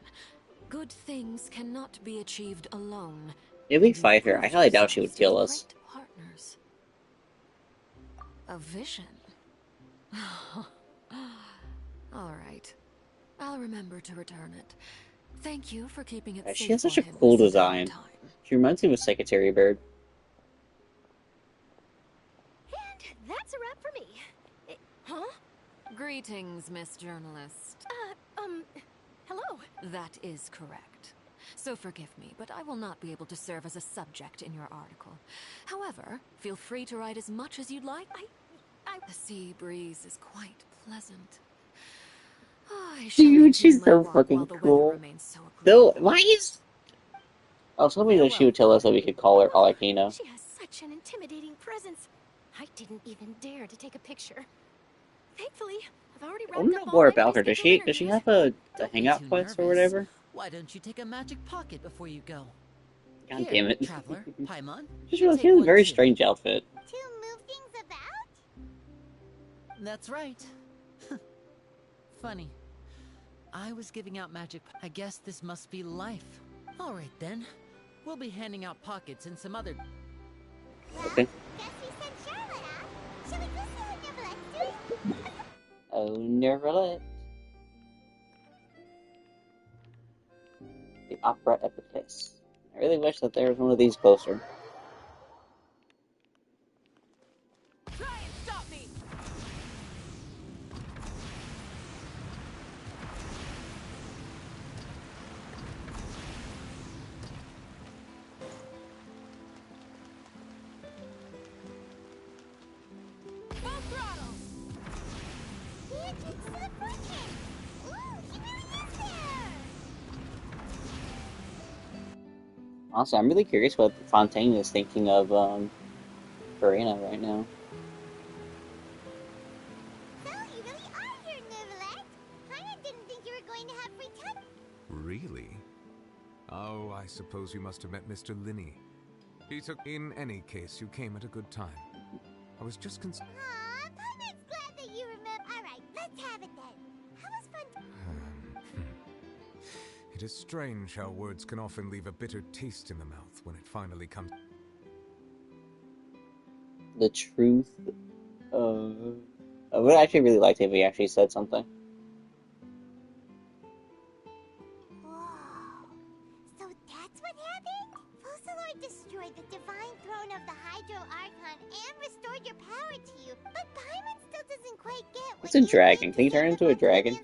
Good things cannot be achieved alone. If we fight her, I highly doubt she would kill us. Partners. A vision. All right. I'll remember to return it. Thank you for keeping it safe. She has such a for him cool this design. time. She reminds me of a Secretary Bird. And that's a wrap for me. Huh? Greetings, Miss Journalist. Hello. That is correct. So forgive me, but I will not be able to serve as a subject in your article. However, feel free to write as much as you'd like. The sea breeze is quite pleasant. Dude, she's so fucking cool. Though, why is... I was hoping that she would tell us that we could call her Arlecchino. She has such an intimidating presence. I didn't even dare to take a picture. Thankfully, I've already I want to know more about her. Does she have a hangout quest or whatever? Why don't you take a magic pocket before you go? God Here, damn it. Traveler, Paimon. Just realized she has a very strange outfit. To move things about? That's right. Funny. I was giving out magic. I guess this must be life. All right then. We'll be handing out pockets and some other... Okay. Guess we sent Charlotte off. Shall we go see what Neverlette's doing? Oh, Neverlet. The Opera Epicus. I really wish that there was one of these closer. Try and stop me. Full throttle. The entrance to the fortress. Ooh, he really is there. Also, I'm really curious what Fontaine is thinking of, Farina right now. So, you really are here, Neverlet. Kinda didn't think you were going to have free time. Really? Oh, I suppose you must have met Mr. Linney. He took... In any case, you came at a good time. I was just Aw, Paimon's glad that you remember. Alright, let's have it then. How was fun? It is strange how words can often leave a bitter taste in the mouth when it finally comes... The truth. I would actually really like it if he actually said something. Hydro Archon and restored your power to you, but Paimon still doesn't quite get what It's a dragon. Can you turn into a dragon?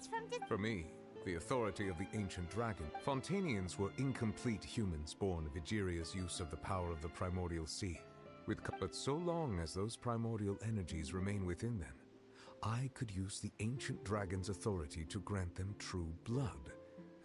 For me, the authority of the ancient dragon, Fontainians were incomplete humans born of Egeria's use of the power of the primordial sea. But so long as those primordial energies remain within them, I could use the ancient dragon's authority to grant them true blood,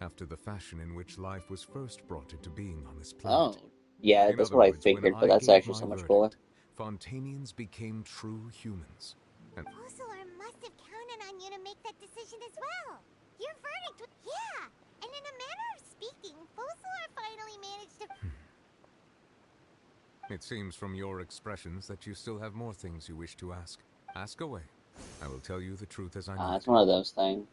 after the fashion in which life was first brought into being on this planet. Oh, yeah, that's what I figured, but that's actually so much cooler. Fontainians became true humans. And Fossilor must have counted on you to make that decision as well. Your verdict was... Yeah, and in a manner of speaking, Fossilor finally managed to... It seems from your expressions that you still have more things you wish to ask. Ask away. I will tell you the truth as I know. It's one of those things.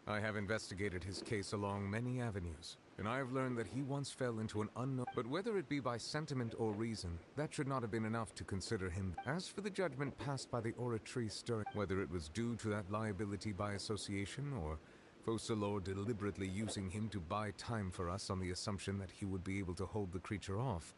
I have investigated his case along many avenues, and I have learned that he once fell into an unknown... But whether it be by sentiment or reason, that should not have been enough to consider him. As for the judgment passed by the Oratrice stirring, whether it was due to that liability by association, or Focalor deliberately using him to buy time for us on the assumption that he would be able to hold the creature off.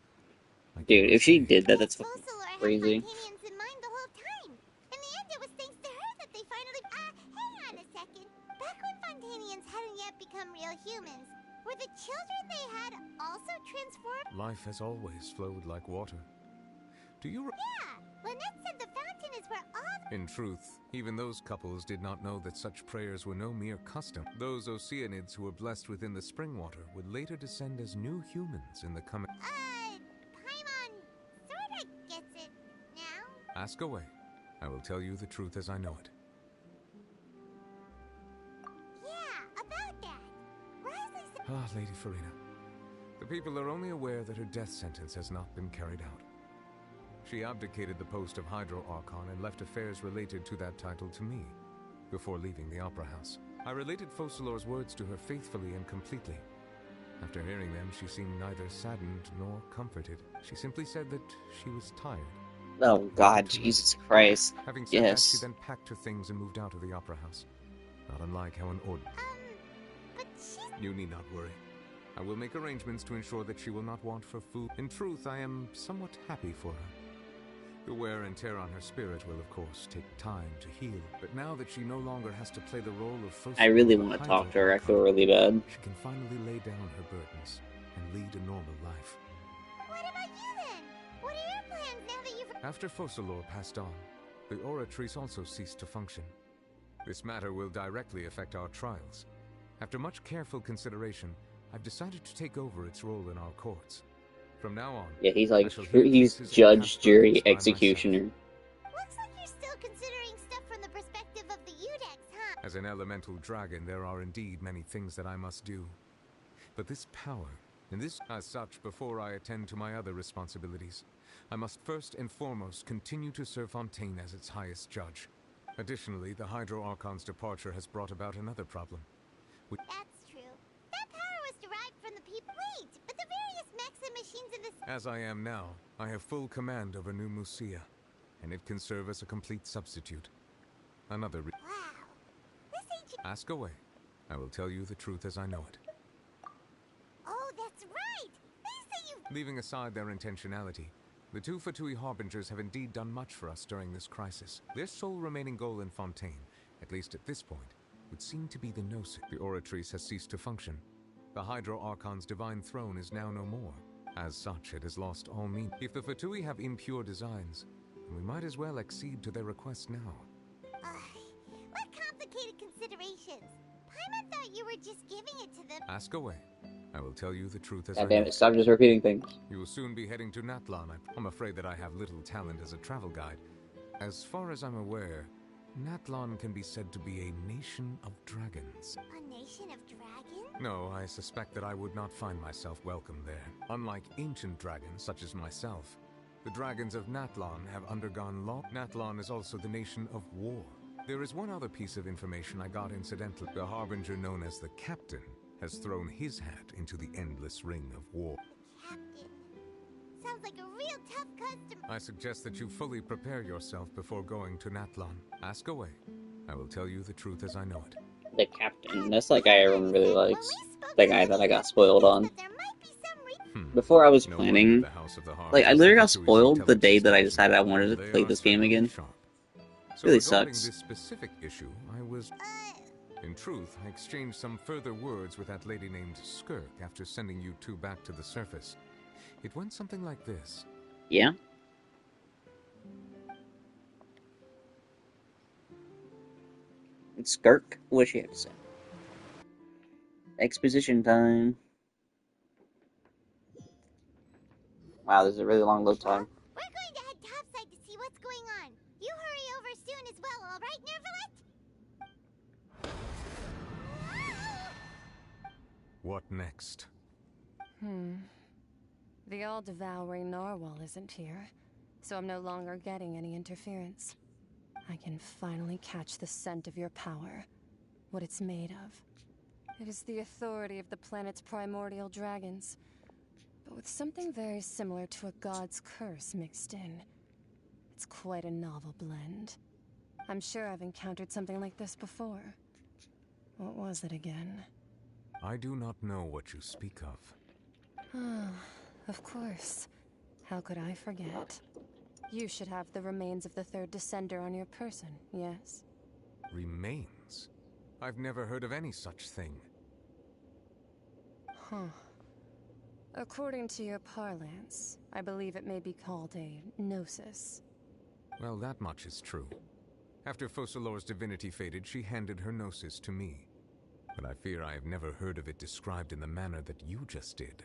Dude, if she did that, that's fucking crazy. Fontainians in mind the whole time. In the end, it was thanks to her that they finally... hang on a second. Back when Fontainians hadn't yet become real humans, were the children they had also transformed? Life has always flowed like water. Do you... Yeah, Lynette said the fountain is where all... In truth, even those couples did not know that such prayers were no mere custom. Those Oceanids who were blessed within the spring water would later descend as new humans in the coming... Paimon sorta gets it now. Ask away. I will tell you the truth as I know it. Yeah, about that. Risley said... Ah, Lady Farina. The people are only aware that her death sentence has not been carried out. She abdicated the post of Hydro Archon and left affairs related to that title to me, before leaving the Opera House. I related Focalor's words to her faithfully and completely. After hearing them, she seemed neither saddened nor comforted. She simply said that she was tired. Oh God, Jesus Christ. Having said Yes. that, she then packed her things and moved out of the Opera House. Not unlike how an but she's... You need not worry. I will make arrangements to ensure that she will not want for food. In truth, I am somewhat happy for her. The wear and tear on her spirit will, of course, take time to heal. But now that she no longer has to play the role of Focalor, I really want to talk to her. I feel really bad. she can finally lay down her burdens and lead a normal life. What about you then? What are your plans now that you've... After Focalor passed on, the Oratrice also ceased to function. This matter will directly affect our trials. After much careful consideration, I've decided to take over its role in our courts. From now on, Yeah, he's like, he's judge, jury, executioner. Looks like you're still considering stuff from the perspective of the Udex, huh? As an elemental dragon, there are indeed many things that I must do. But this power, and this as such, before I attend to my other responsibilities, I must first and foremost continue to serve Fontaine as its highest judge. Additionally, the Hydro Archon's departure has brought about another problem. That's true. That power was derived from the people. Wait, but the various mechs and machines in this... As I am now, I have full command over New Musia, and it can serve as a complete substitute. Another Wow. This ancient... Ask away. I will tell you the truth as I know it. Oh, that's right! They say you... Leaving aside their intentionality, the two Fatui Harbingers have indeed done much for us during this crisis. Their sole remaining goal in Fontaine, at least at this point, would seem to be the Gnosis. The Oratrice has ceased to function. The Hydro Archon's divine throne is now no more. As such, it has lost all meaning. If the Fatui have impure designs, then we might as well accede to their request now. What complicated considerations? Paimon thought you were just giving it to them. Ask away. I will tell you the truth as I God know damn it, stop just repeating things. You will soon be heading to Natlan. I'm afraid that I have little talent as a travel guide. As far as I'm aware, Natlan can be said to be a nation of dragons. A nation of dragons? No, I suspect that I would not find myself welcome there. Unlike ancient dragons such as myself, the dragons of Natlan have undergone law. Natlan is also the nation of war. There is one other piece of information I got incidentally. The Harbinger known as the Captain has thrown his hat into the endless ring of war. Captain. Sounds like a real tough customer. I suggest that you fully prepare yourself before going to Natlan. Ask away. I will tell you the truth as I know it. The Captain. That's like guy everyone really likes. The guy that I got spoiled on. There might be some before I was No wonder planning, the House of the Heart like, I is literally the got Fatui's spoiled the day intelligence that I division. decided I wanted to They play are this game certainly again. sharp. So Really regarding sucks. this specific issue, I was... In truth, I exchanged some further words with that lady named Skirk after sending you two back to the surface. It went something like this. Yeah? It's Skirk? What she had to say? Exposition time. Wow, this is a really long load time. We're going to head topside to see what's going on. You hurry over soon as well, all right, Nervalet? What next? The all-devouring narwhal isn't here, so I'm no longer getting any interference. I can finally catch the scent of your power, what it's made of. It is the authority of the planet's primordial dragons, but with something very similar to a god's curse mixed in. It's quite a novel blend. I'm sure I've encountered something like this before. What was it again? I do not know what you speak of. Of course. How could I forget? You should have the remains of the third descender on your person, yes? Remains? I've never heard of any such thing. According to your parlance, I believe it may be called a gnosis. Well, that much is true. After Focalor's divinity faded, she handed her gnosis to me. But I fear I have never heard of it described in the manner that you just did.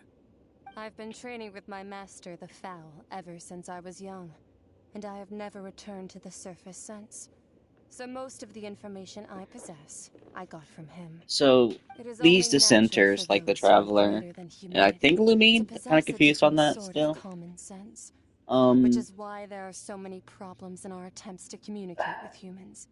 I've been training with my master, the Foul, ever since I was young, and I have never returned to the surface since. So most of the information I possess, I got from him. So, these dissenters, like the Traveler, and I think Lumine, I'm kind of confused on that still. Which is why there are so many problems in our attempts to communicate with humans.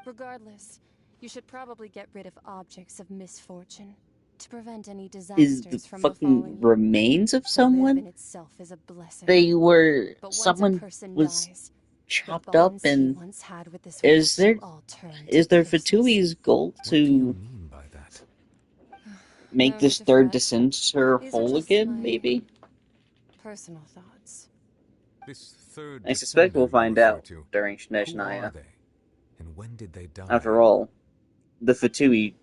Regardless, you should probably get rid of objects of misfortune to prevent any Is disasters the from fucking befalling. remains of someone? Itself is a blessing. They were... But once a someone person was dies, chopped up the bonds he and... once had with this Is there... world all turn Is to there curses. Fatui's goal to... make No this need to third fret. dissenter These are whole just again, my maybe? personal thoughts. This third I suspect we'll descender you find refer out to, during who are Shneshnaya. they? And when did they die? After all, the Fatui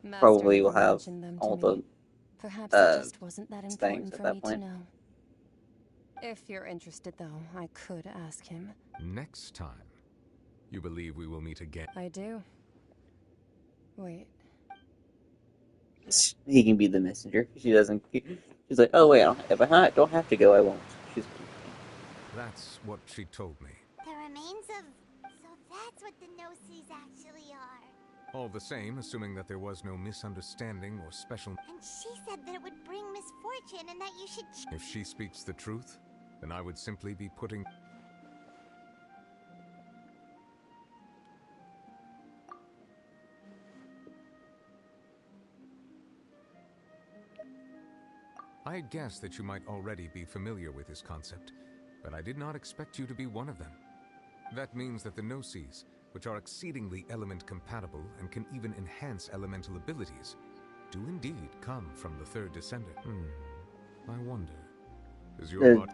Master probably will never have mentioned them to all me. the Perhaps it just wasn't that things important at for that me point. to know. If you're interested, though, I could ask him. Next time, you believe we will meet again? I do. Wait. He can be the messenger. She doesn't... She's like, oh wait, if I don't have to go, I won't. She's... That's what she told me. The remains of... So that's what the Gnosis actually are. All the same, assuming that there was no misunderstanding or special... And she said that it would bring misfortune and that you should... If she speaks the truth, then I would simply be putting... I guessed that you might already be familiar with this concept, but I did not expect you to be one of them. That means that the Gnosis, which are exceedingly element-compatible and can even enhance elemental abilities, do indeed come from the third descender. I wonder, does your body...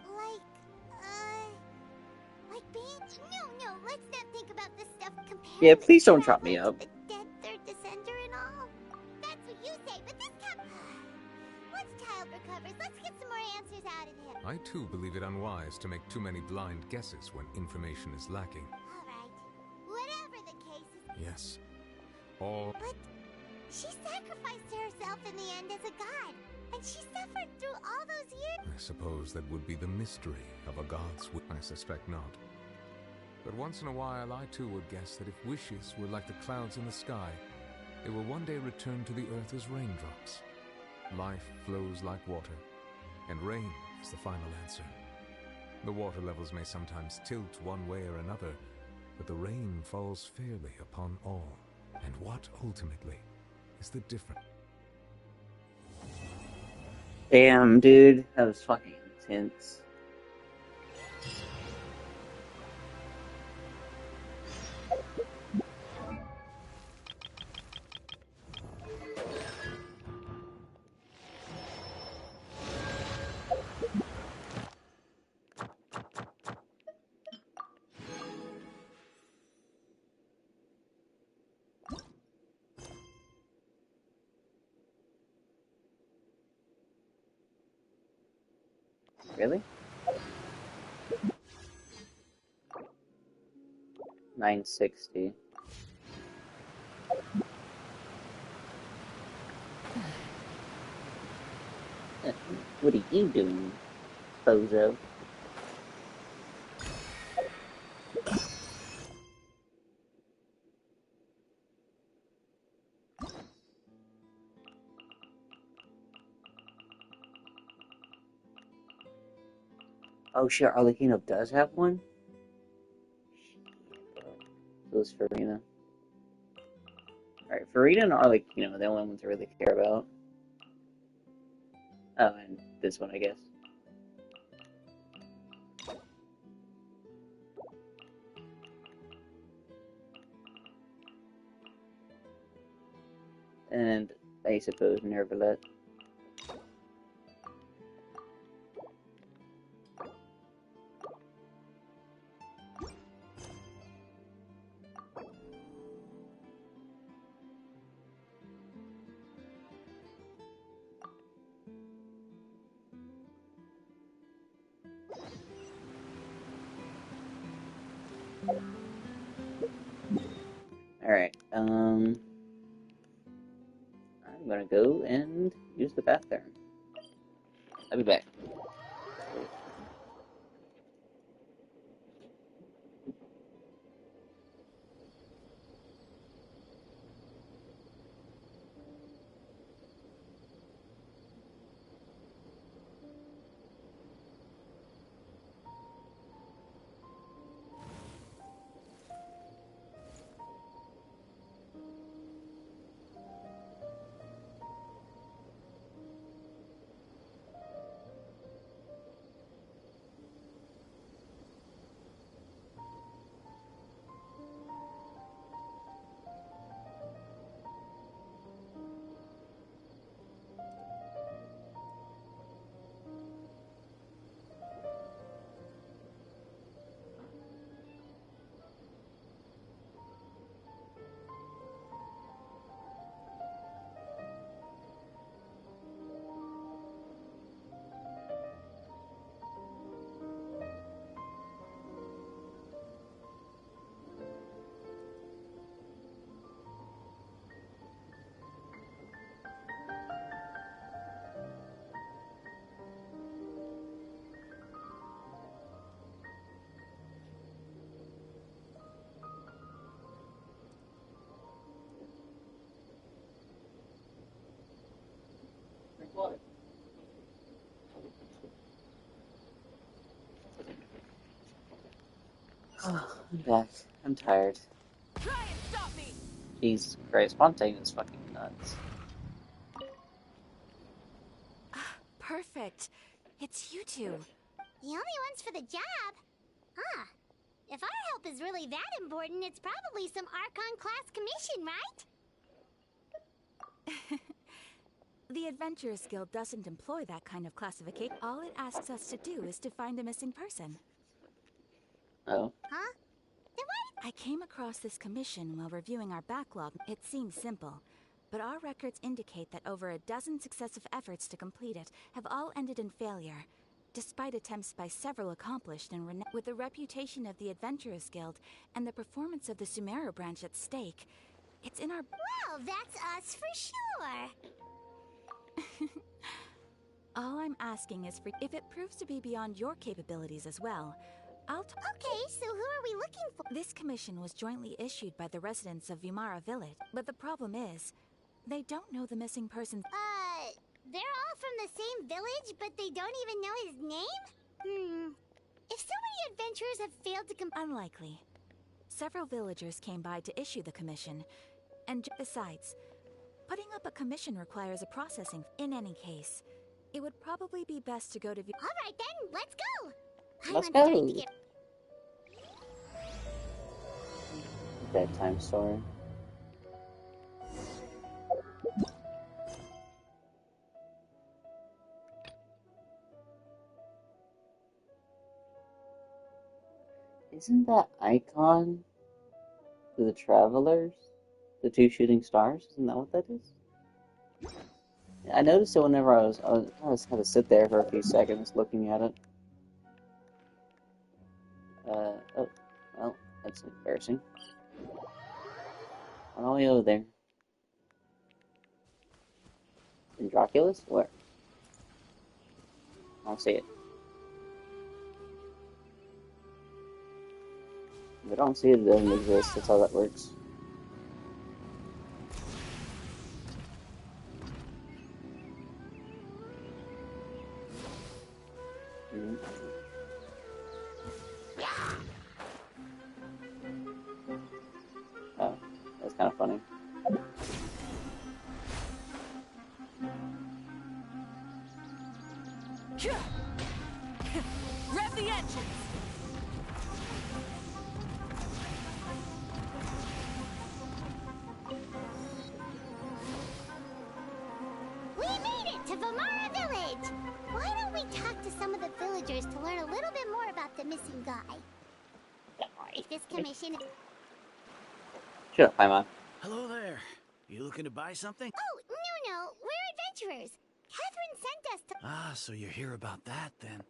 Like being... No, let's not think about this stuff compared Yeah, please don't chop me up. to the dead third descender and all. That's what you say, but this once Child recovers, let's get some more answers out of him. I too believe it unwise to make too many blind guesses when information is lacking. Alright. Whatever the case is... Yes. All... But she sacrificed herself in the end as a god, and she suffered through all those years. I suppose that would be the mystery of a god's wish. I suspect not. But once in a while, I too would guess that if wishes were like the clouds in the sky, they will one day return to the earth as raindrops. Life flows like water, and rain is the final answer. The water levels may sometimes tilt one way or another, but the rain falls fairly upon all. And what ultimately is the difference? Damn, dude. That was fucking intense. Really? 960. What are you doing, bozo? Oh shit, Arlecchino does have one? So it's Farina. Alright, Farina and Arlecchino are the only ones I really care about. Oh, and this one, I guess. And I suppose Nervalet. Alright, I'm gonna go and use the bathroom. I'll be back. I'm back. I'm tired. Try and stop me! Jesus Christ, Fontaine is fucking nuts. Perfect. It's you two. The only ones for the job? Huh. If our help is really that important, it's probably some Archon class commission, right? The Adventurers Guild doesn't employ that kind of classification. All it asks us to do is to find a missing person. Oh. Huh? Then why? I came across this commission while reviewing our backlog. It seems simple, but our records indicate that over a dozen successive efforts to complete it have all ended in failure, despite attempts by several accomplished and renowned. With the reputation of the Adventurers Guild and the performance of the Sumeru branch at stake, it's in our... Well, that's us for sure. All I'm asking is for... If it proves to be beyond your capabilities as well, Okay, so who are we looking for? This commission was jointly issued by the residents of Vimara Village, but the problem is, they don't know the missing person. They're all from the same village, but they don't even know his name? If so many adventurers have failed to Unlikely. Several villagers came by to issue the commission, and besides, putting up a commission requires a processing. In any case, it would probably be best to go to... Alright then, let's go! Let's go! Bedtime story. Isn't that icon to the travelers? The two shooting stars? Isn't that what that is? I noticed it whenever I was had to sit there for a few seconds looking at it. Oh, well, that's embarrassing. What are we over there? In Dracula's? Where? I don't see it. If I don't see it, it doesn't exist. That's how that works. Oh, that's kind of funny. Rev the engines! We made it to Vamara Village! Why don't we talk to some of the villagers to learn a little bit more about the missing guy? If this commission... Shut up, Paimon. Hello there. You looking to buy something? Oh, no, we're adventurers. Catherine sent us to... Ah, so you're here about that, then.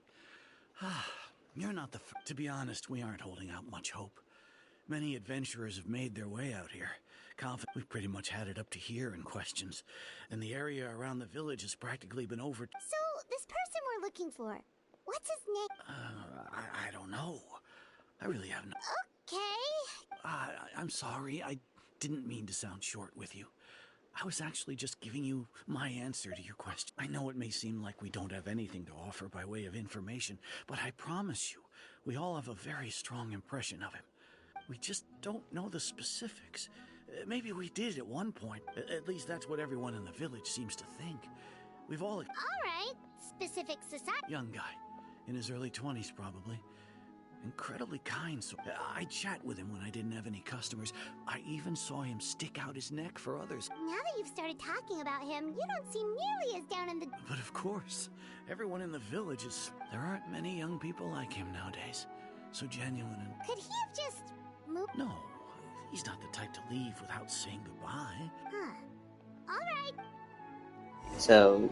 Ah, you're not the To be honest, we aren't holding out much hope. Many adventurers have made their way out here. We've pretty much had it up to here in questions, and the area around the village has practically been over... So, this person we're looking for, what's his name? I don't know. I really have no... Okay. I'm sorry, I didn't mean to sound short with you. I was actually just giving you my answer to your question. I know it may seem like we don't have anything to offer by way of information, but I promise you, we all have a very strong impression of him. We just don't know the specifics. Maybe we did at one point. At least that's what everyone in the village seems to think. We've all... Alright. Specific society... Young guy. In his early 20s, probably. Incredibly kind, so I'd chat with him when I didn't have any customers. I even saw him stick out his neck for others. Now that you've started talking about him, you don't seem nearly as down in the... But of course, everyone in the village is... There aren't many young people like him nowadays. So genuine and... Could he have just moved? No, he's not the type to leave without saying goodbye. Huh. Alright. So...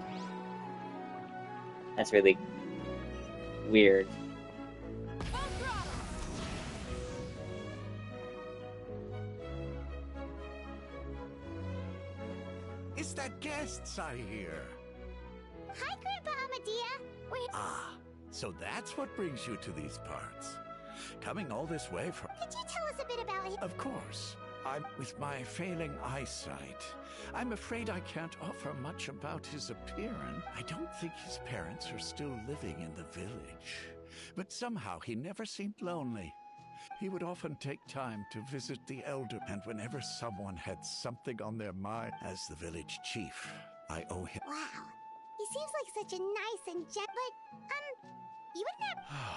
That's really... weird. It's that guests I hear. Hi, Grandpa Amadea. Wait. Ah, so that's what brings you to these parts. Coming all this way from... Could you tell us a bit about him? Of course. With my failing eyesight, I'm afraid I can't offer much about his appearance. I don't think his parents are still living in the village. But somehow he never seemed lonely. He would often take time to visit the elder, and whenever someone had something on their mind, as the village chief, I owe him... Wow. He seems like such a nice and but, you wouldn't have...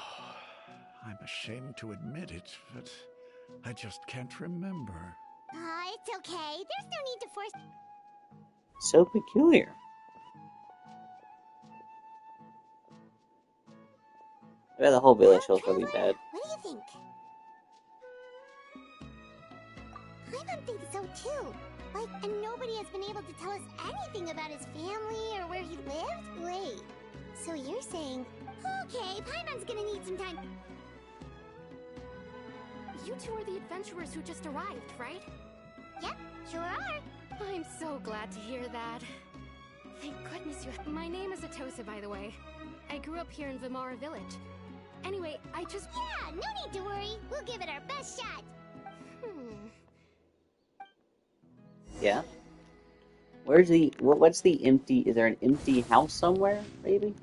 I'm ashamed to admit it, but I just can't remember. It's okay. There's no need to force... So peculiar. Yeah, the whole village feels really bad. What do you think? Paimon thinks so too. And nobody has been able to tell us anything about his family or where he lived? Wait, so you're saying... Okay, Paimon's gonna need some time. You two are the adventurers who just arrived, right? Yep, sure are. I'm so glad to hear that. Thank goodness you... My name is Atosa, by the way. I grew up here in Vamara Village. Anyway, I just... Yeah, no need to worry. We'll give it our best shot. Yeah? Where's the... What's the empty... Is there an empty house somewhere, maybe?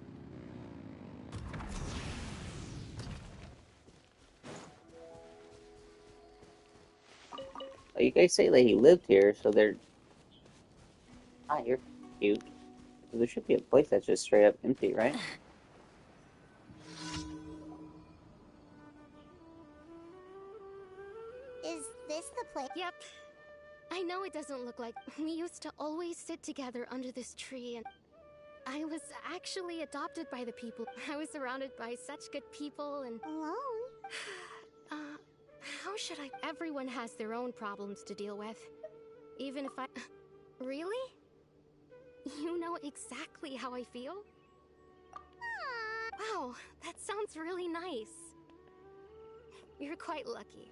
Well, you guys say that he lived here, so they're... Ah, you're cute. So there should be a place that's just straight up empty, right? Is this the place? Yep. I know it doesn't look like... We used to always sit together under this tree, and... I was actually adopted by the people. I was surrounded by such good people and... Alone? How should I... Everyone has their own problems to deal with. Even if I... Really? You know exactly how I feel? Wow, that sounds really nice. You're quite lucky.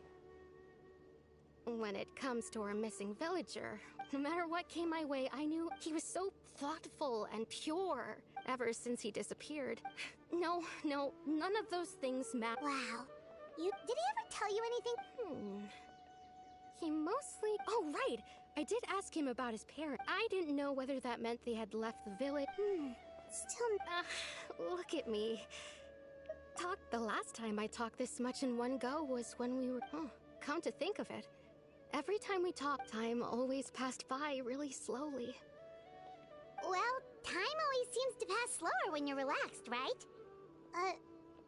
When it comes to our missing villager, no matter what came my way, I knew he was so thoughtful and pure ever since he disappeared. No, none of those things matter. Wow. Did he ever tell you anything? He mostly... Oh, right! I did ask him about his parents. I didn't know whether that meant they had left the village. Still... Look at me. The last time I talked this much in one go was when we were... come to think of it. Every time we talked, time always passed by really slowly. Well, time always seems to pass slower when you're relaxed, right?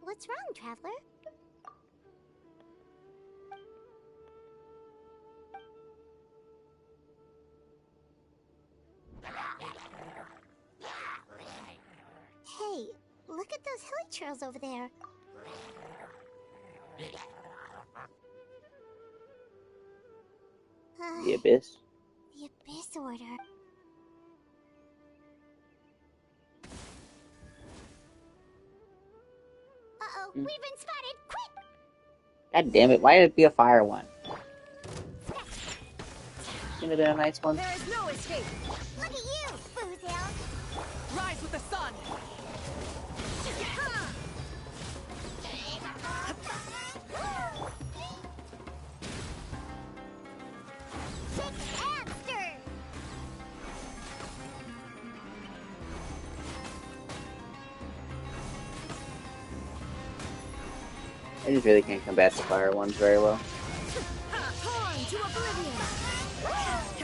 What's wrong, Traveler? Hey, look at those hilly trails over there. The Abyss. The Abyss Order. Uh-oh, we've been spotted! Quick! God damn it, why did it be a fire one? Couldn't have been a nice one. There is no escape! Look at you, Boozle! Rise with the sun! I just really can't combat the fire ones very well. Torn to oblivion! Breath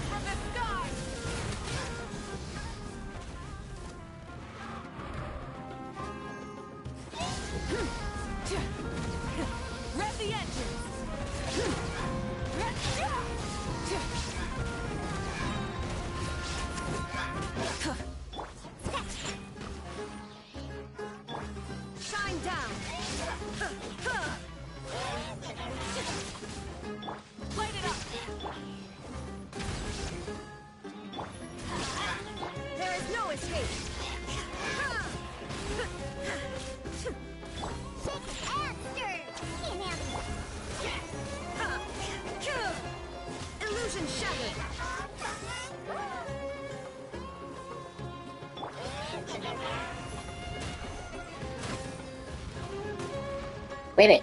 from the sky! Rev the engines! Shine down! Light it up! There is no escape! Illusion shattered! Wait it!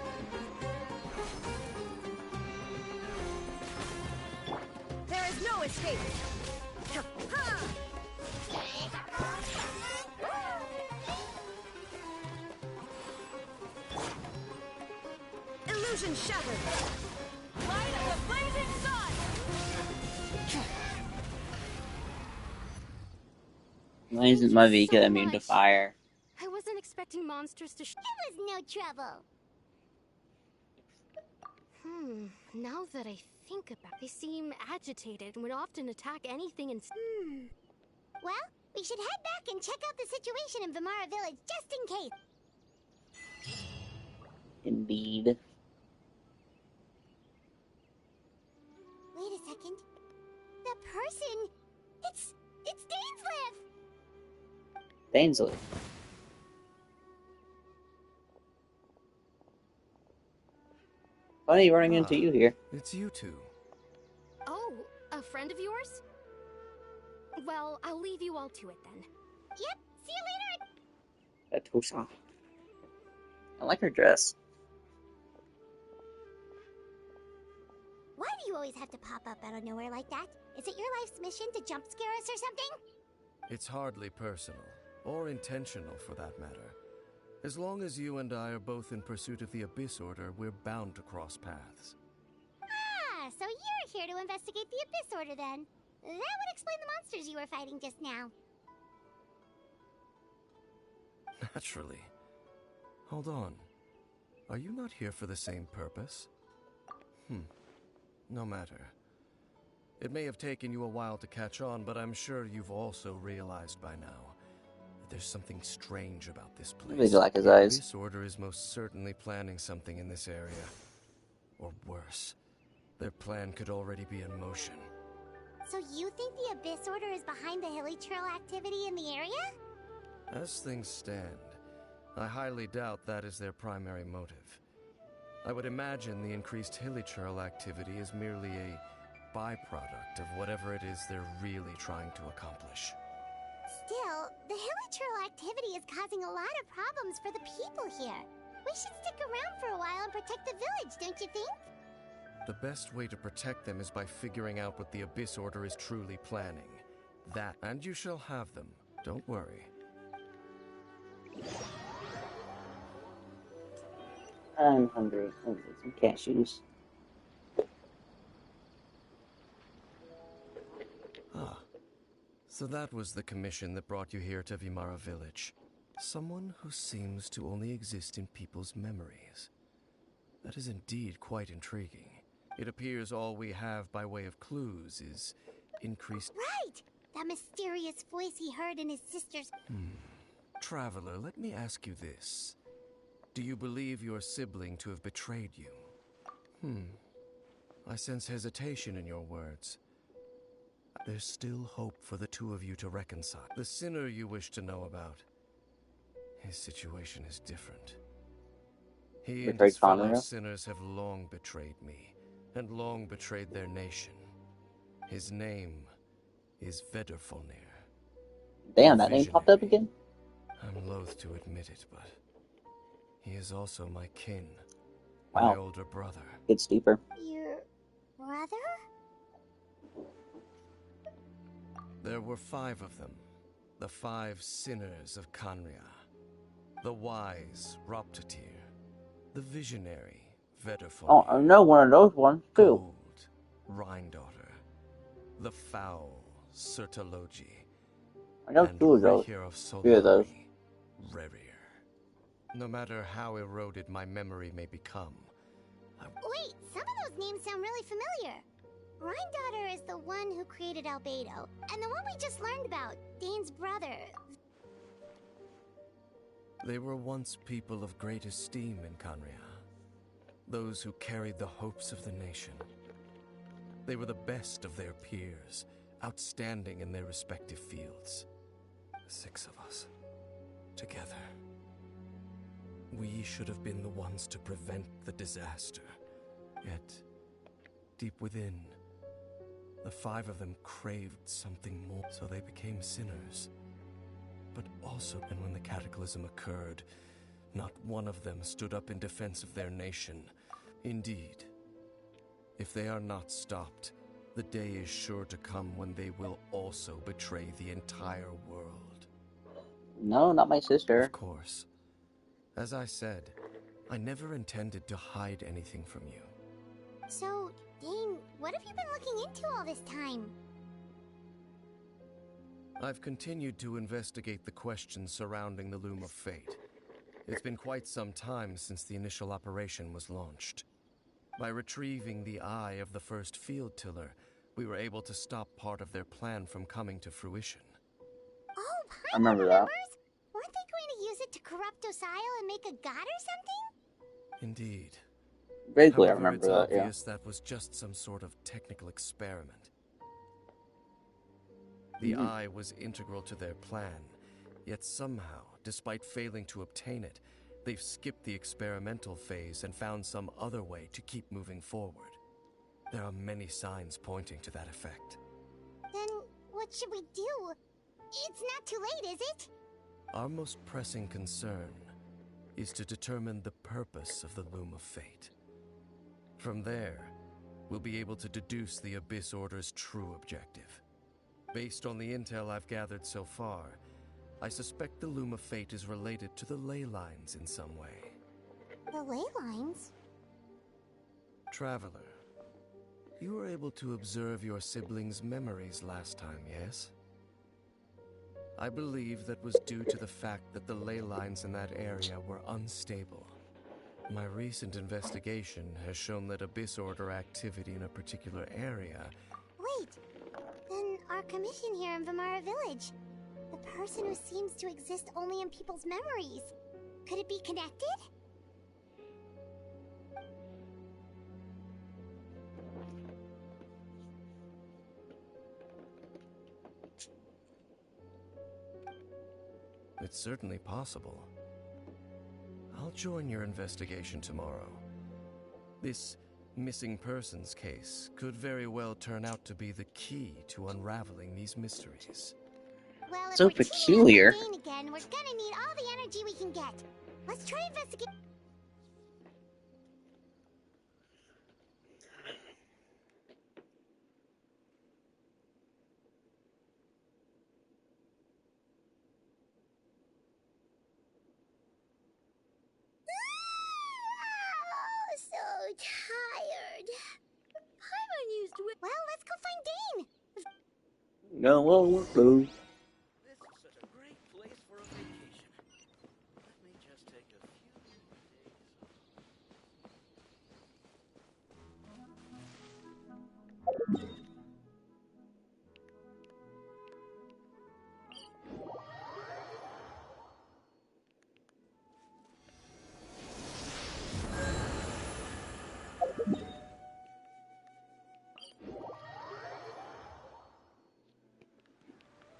There is no escape! Illusion shattered! Light of the blazing sun! Why isn't my Vika immune to fire? I wasn't expecting monsters to It was no trouble. Now that I think about it, they seem agitated and would often attack anything in... Well, we should head back and check out the situation in Vimara Village, just in case. Indeed. Wait a second. The person... It's Dainsleif! Dainsleif. Funny running into you here. It's you two. Oh, a friend of yours? Well, I'll leave you all to it then. Yep, see you later! Atusa. I like her dress. Why do you always have to pop up out of nowhere like that? Is it your life's mission to jump scare us or something? It's hardly personal, or intentional for that matter. As long as you and I are both in pursuit of the Abyss Order, we're bound to cross paths. Ah, so you're here to investigate the Abyss Order then. That would explain the monsters you were fighting just now. Naturally. Hold on. Are you not here for the same purpose? No matter. It may have taken you a while to catch on, but I'm sure you've also realized by now that there's something strange about this place. Maybe like his eyes. This order is most certainly planning something in this area. Or worse, their plan could already be in motion. So you think the Abyss Order is behind the hilly trail activity in the area? As things stand, I highly doubt that is their primary motive. I would imagine the increased hilichurl activity is merely a byproduct of whatever it is they're really trying to accomplish. Still, the hilichurl activity is causing a lot of problems for the people here. We should stick around for a while and protect the village, don't you think? The best way to protect them is by figuring out what the Abyss Order is truly planning. That, and you shall have them. Don't worry. I'm hungry. Let me get some cashews. Ah. So that was the commission that brought you here to Vimara Village. Someone who seems to only exist in people's memories. That is indeed quite intriguing. It appears all we have by way of clues is increased... Right! That mysterious voice he heard in his sister's... Traveler, let me ask you this. Do you believe your sibling to have betrayed you? I sense hesitation in your words. There's still hope for the two of you to reconcile. The sinner you wish to know about, his situation is different. He and his fellow sinners have long betrayed me, and long betrayed their nation. His name is Vedderfolnir. Damn, that name popped up again? I'm loath to admit it, but he is also my kin. Wow. My older brother. It's deeper. Your brother? There were 5 of them. The 5 sinners of Kanria. The wise Roptatir. The visionary Vedderfolnir. Oh, I know one of those ones, too. Gold Rhindaughter. The foul Sertologi. I know and 2 of those. 3 of those. Rerir. No matter how eroded my memory may become. Wait, some of those names sound really familiar. Rhindaughter is the one who created Albedo, and the one we just learned about, Dane's brother. They were once people of great esteem in Kanria. Those who carried the hopes of the nation. They were the best of their peers, outstanding in their respective fields. The 6 of us, together. We should have been the ones to prevent the disaster. Yet, deep within, the 5 of them craved something more, so they became sinners. But also, and when the cataclysm occurred, not one of them stood up in defense of their nation. Indeed, if they are not stopped, the day is sure to come when they will also betray the entire world. No, not my sister. Of course. As I said, I never intended to hide anything from you. So, Dane, what have you been looking into all this time? I've continued to investigate the questions surrounding the Loom of Fate. It's been quite some time since the initial operation was launched. By retrieving the eye of the first field tiller, we were able to stop part of their plan from coming to fruition. Oh, I remember that. Weren't they going to use it to corrupt Osile and make a god or something? Indeed. Vaguely, I However, remember it's that, yeah. obvious that was just some sort of technical experiment. The eye was integral to their plan, yet somehow, despite failing to obtain it, they've skipped the experimental phase and found some other way to keep moving forward. There are many signs pointing to that effect. Then, what should we do? It's not too late, is it? Our most pressing concern is to determine the purpose of the Loom of Fate. From there, we'll be able to deduce the Abyss Order's true objective. Based on the intel I've gathered so far, I suspect the Loom of Fate is related to the ley lines in some way. The ley lines? Traveler, you were able to observe your siblings' memories last time, yes? I believe that was due to the fact that the ley lines in that area were unstable. My recent investigation has shown that Abyss Order activity in a particular area... Wait, then our commission here in Vimara Village, the person who seems to exist only in people's memories, could it be connected? It's certainly possible. I'll join your investigation tomorrow. This missing persons case could very well turn out to be the key to unraveling these mysteries. Well, if So we're peculiar. teaming up with Dane again, we're gonna need all the energy we can get. Let's try investigate. So tired. Paimon used to it. Well, let's go find Dane. No, well, This is such a great place for a vacation. Let me just take a few days off.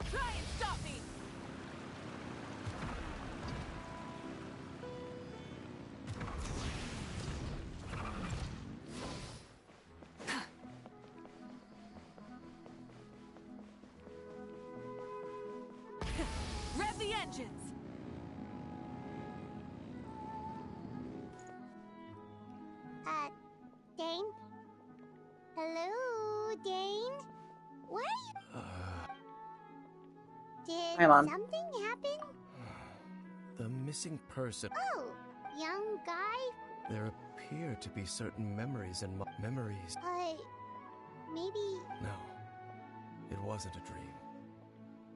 Try and stop me! Rev the engines! Dane? Hello, Dane? What are you... Did Hi, Mom. something happen? The missing person. Oh, young guy? There appear to be certain memories and memories. Maybe... No, it wasn't a dream.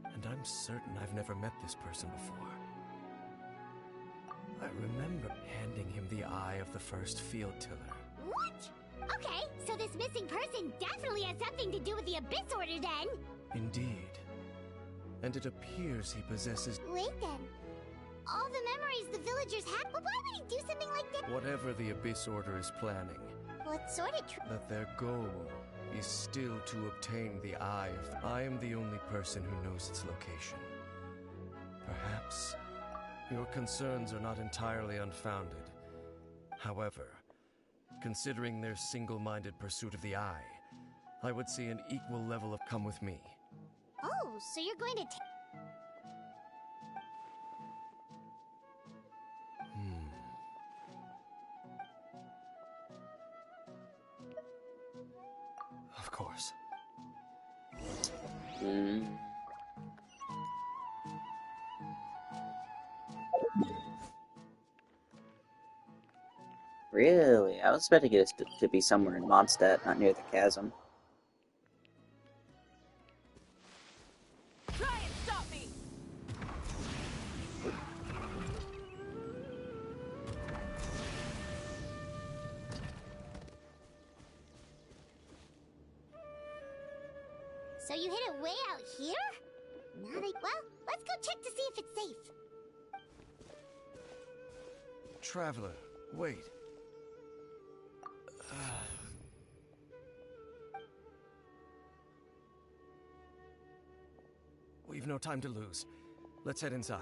And I'm certain I've never met this person before. I remember handing him the eye of the first field tiller. What? Okay, so this missing person definitely has something to do with the Abyss Order then. Indeed. And it appears he possesses... Wait then. All the memories the villagers have, but why would he do something like that? Whatever the Abyss Order is planning, What sort of that their goal is still to obtain the Eye of... I am the only person who knows its location. Perhaps your concerns are not entirely unfounded. However, considering their single-minded pursuit of the Eye, I would see an equal level of come with me. Oh, so you're going to Of course. Really? I was expecting it to be somewhere in Mondstadt, not near the chasm. Try and stop me! So you hid it way out here? Well, let's go check to see if it's safe. Traveler, wait. We've no time to lose. Let's head inside.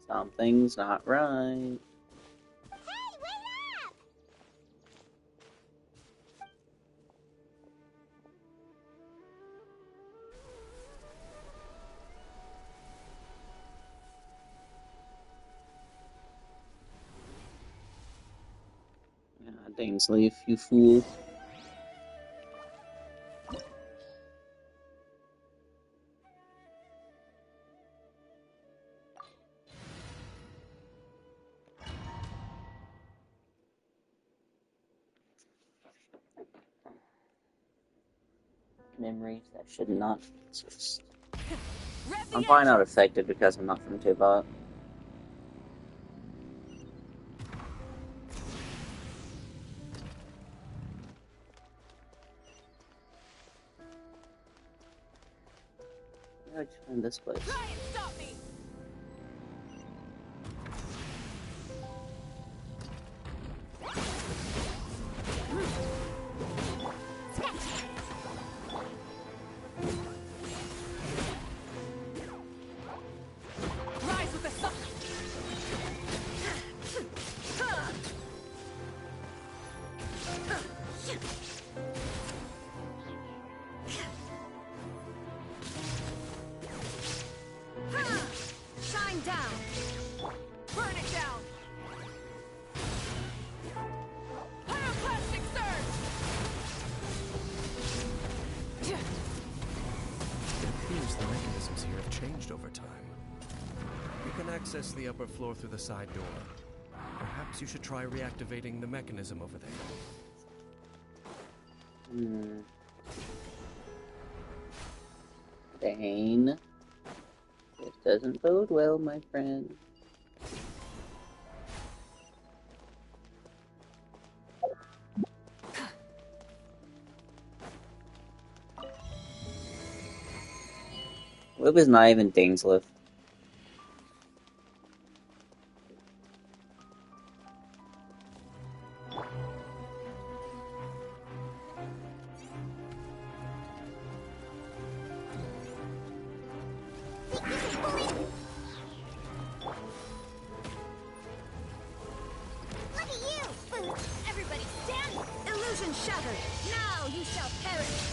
Something's not right. Hey, wait up! Dane's leaf, you fool. Memories that should not exist. I'm probably not affected because I'm not from Tibet. Where did I find this place? Try and stop me! Rise with down! Burn it down! Pyroclastic surge! It appears the mechanisms here have changed over time. You can access the upper floor through the side door. Perhaps you should try reactivating the mechanism over there. Dane. This doesn't bode well, my friend. What was not even Dane's lift? Look at you! Everybody stand! Illusion shattered! Now you shall perish!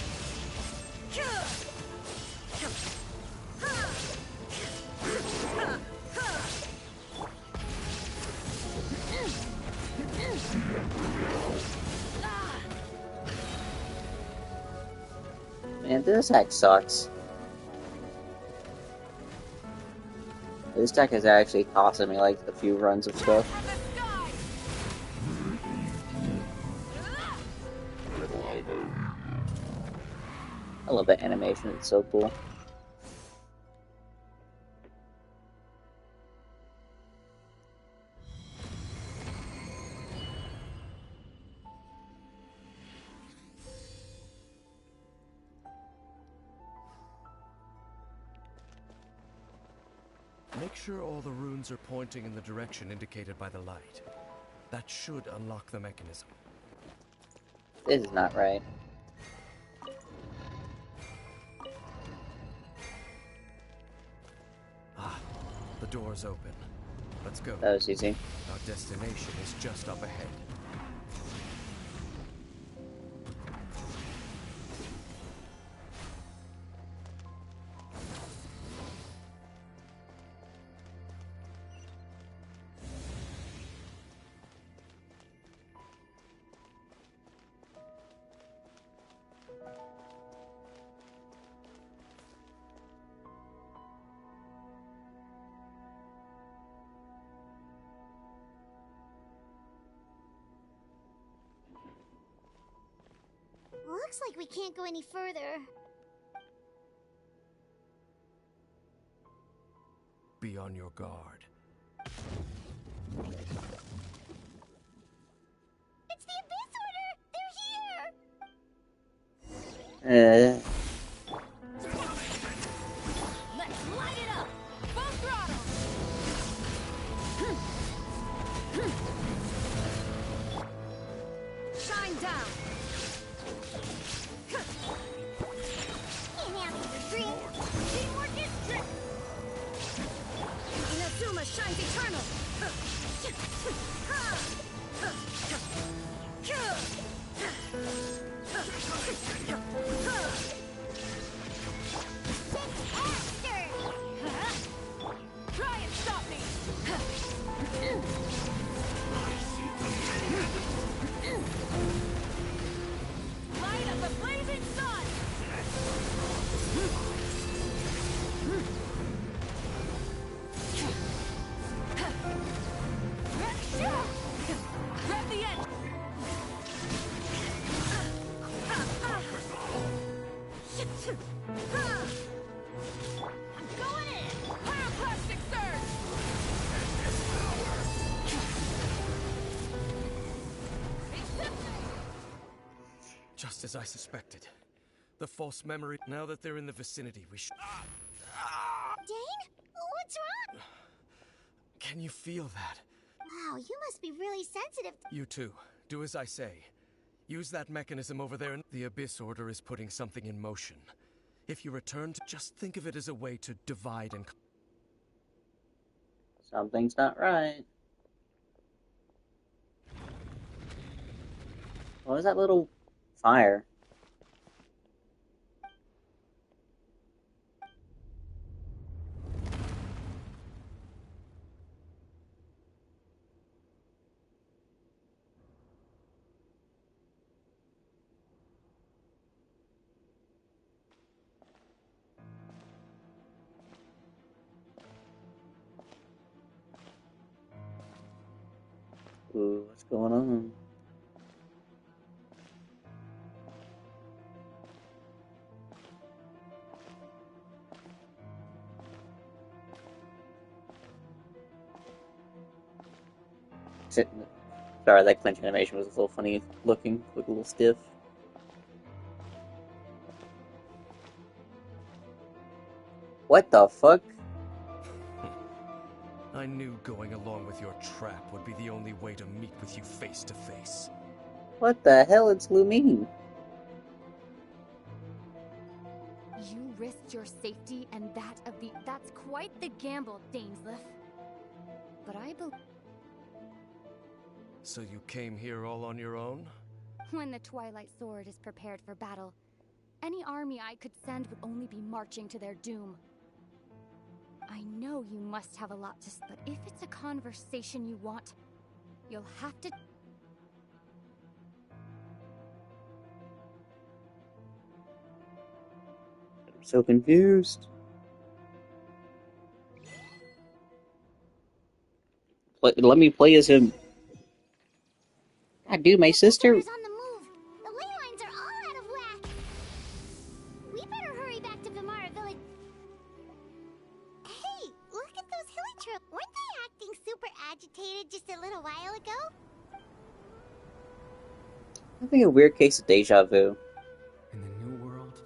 Man, this deck sucks. This deck is actually costing me like a few runs of stuff. I love that animation, it's so cool. Make sure all the runes are pointing in the direction indicated by the light. That should unlock the mechanism. This is not right. Ah, the door's open. Let's go. That was easy. Our destination is just up ahead. Looks like we can't go any further. Be on your guard. It's the Abyss Order! They're here! Let's light it up! Full throttle! Shine down! Need more district! Inazuma shines eternal! Try and stop me! Light of the blazing sun! Grab the end! I'm going in! Pyroclastic surge! Just as I suspected. The false memory. Now that they're in the vicinity, we should... Dane? What's wrong? Can you feel that? Wow, you must be really sensitive. You too. Do as I say. Use that mechanism over there and... The Abyss Order is putting something in motion. If you return to... Just think of it as a way to divide and... Something's not right. What was that little fire? Ooh, what's going on? Sorry, that clinch animation was a little funny looking, looked a little stiff. What the fuck? I knew going along with your trap would be the only way to meet with you face to face. What the hell is Lumine? You risked your safety and that of the... That's quite the gamble, Dainsleif. But I believe... So you came here all on your own? When the Twilight Sword is prepared for battle, any army I could send would only be marching to their doom. I know you must have a lot to say, but if it's a conversation you want, you'll have to... I'm so confused. Let me play as him. God, dude, my sister... On the move. The ley lines are all out of whack. We better hurry back to Vimara Village. Hey, look at those hilly trails. Weren't they acting super agitated just a little while ago? I'm having a weird case of deja vu. In the new world,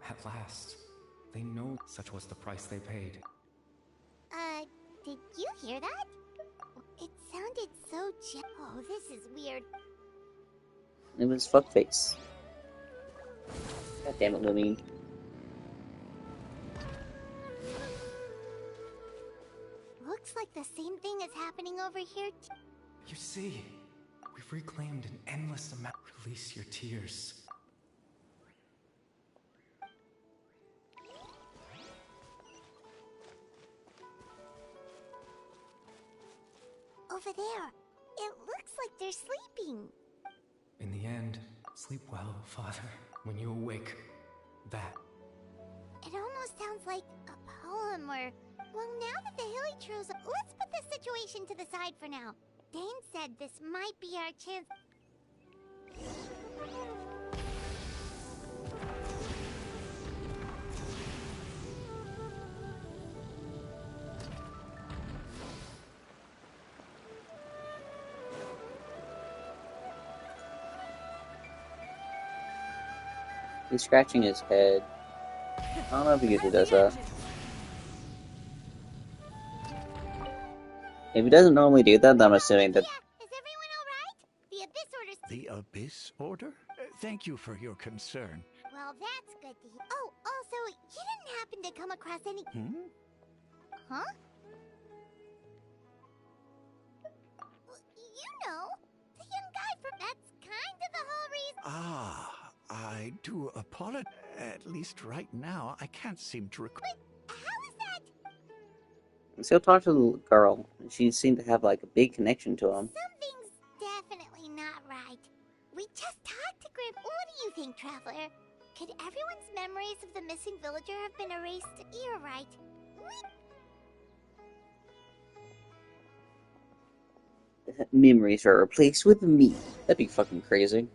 at last, they know such was the price they paid. Did you hear that? It sounded so Oh, this is weird. It was fuckface. God damn it, Lumine. Looks like the same thing is happening over here. You see, we've reclaimed an endless amount. Release your tears. Over there. It looks like they're sleeping. In the end, sleep well, Father. When you awake, that. It almost sounds like a poem or... Well, now that the hilly trails... Let's put this situation to the side for now. Dane said this might be our chance... He's scratching his head. I don't know if he usually does that. If he doesn't normally do that, then I'm assuming that... The Abyss Order? Thank you for your concern. Well, that's good to hear. Oh, also, you didn't happen to come across any... Huh? You know, the young guy from... That's kind of the whole reason... Ah, I do apologize. At least right now, I can't seem to recall. How is that? So talk to the girl. She seemed to have like a big connection to him. Something's definitely not right. We just talked to Grim. What do you think, Traveler? Could everyone's memories of the missing villager have been erased? You're right. Memories are replaced with me. That'd be fucking crazy.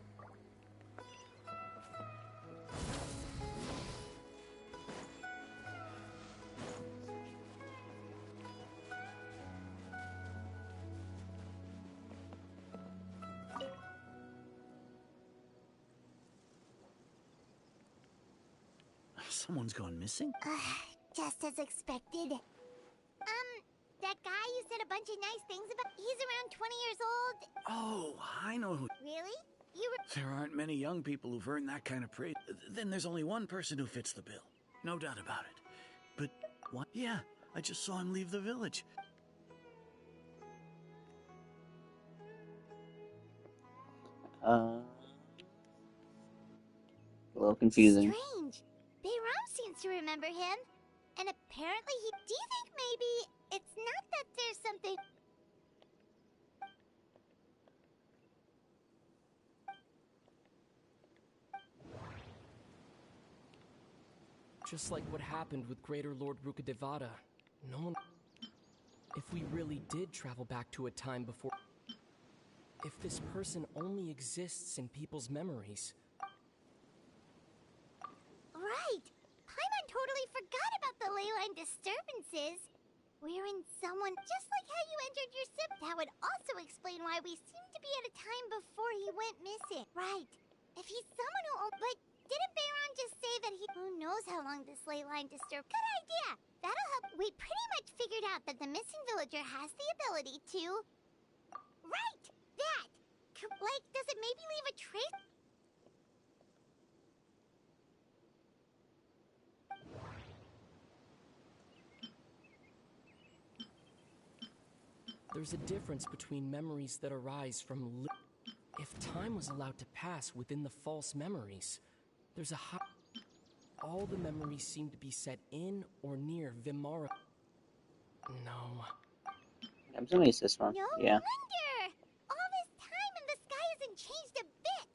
Someone's gone missing? Just as expected. That guy you said a bunch of nice things about, he's around 20 years old. Oh, I know who. Really? There aren't many young people who've earned that kind of praise. Then there's only one person who fits the bill. No doubt about it. But what? Yeah, I just saw him leave the village. A little confusing. Strange. Bayram seems to remember him. And apparently he... Do you think maybe it's not that there's something... Just like what happened with Greater Lord Rukadevada. No one... If we really did travel back to a time before... if this person only exists in people's memories? Right! Paimon totally forgot about the ley line disturbances. We're in someone just like how you entered your sip. That would also explain why we seem to be at a time before he went missing. Right. If he's someone who... But didn't Bayron just say that he... Who knows how long this ley line disturbed... Good idea! That'll help. We pretty much figured out that the missing villager has the ability to... Right! That! Like, does it maybe leave a trace? There's a difference between memories that arise from... If time was allowed to pass within the false memories, there's a high... All the memories seem to be set in or near Vimara. No. I'm assuming it's this one. No Yeah. wonder! All this time and the sky hasn't changed a bit!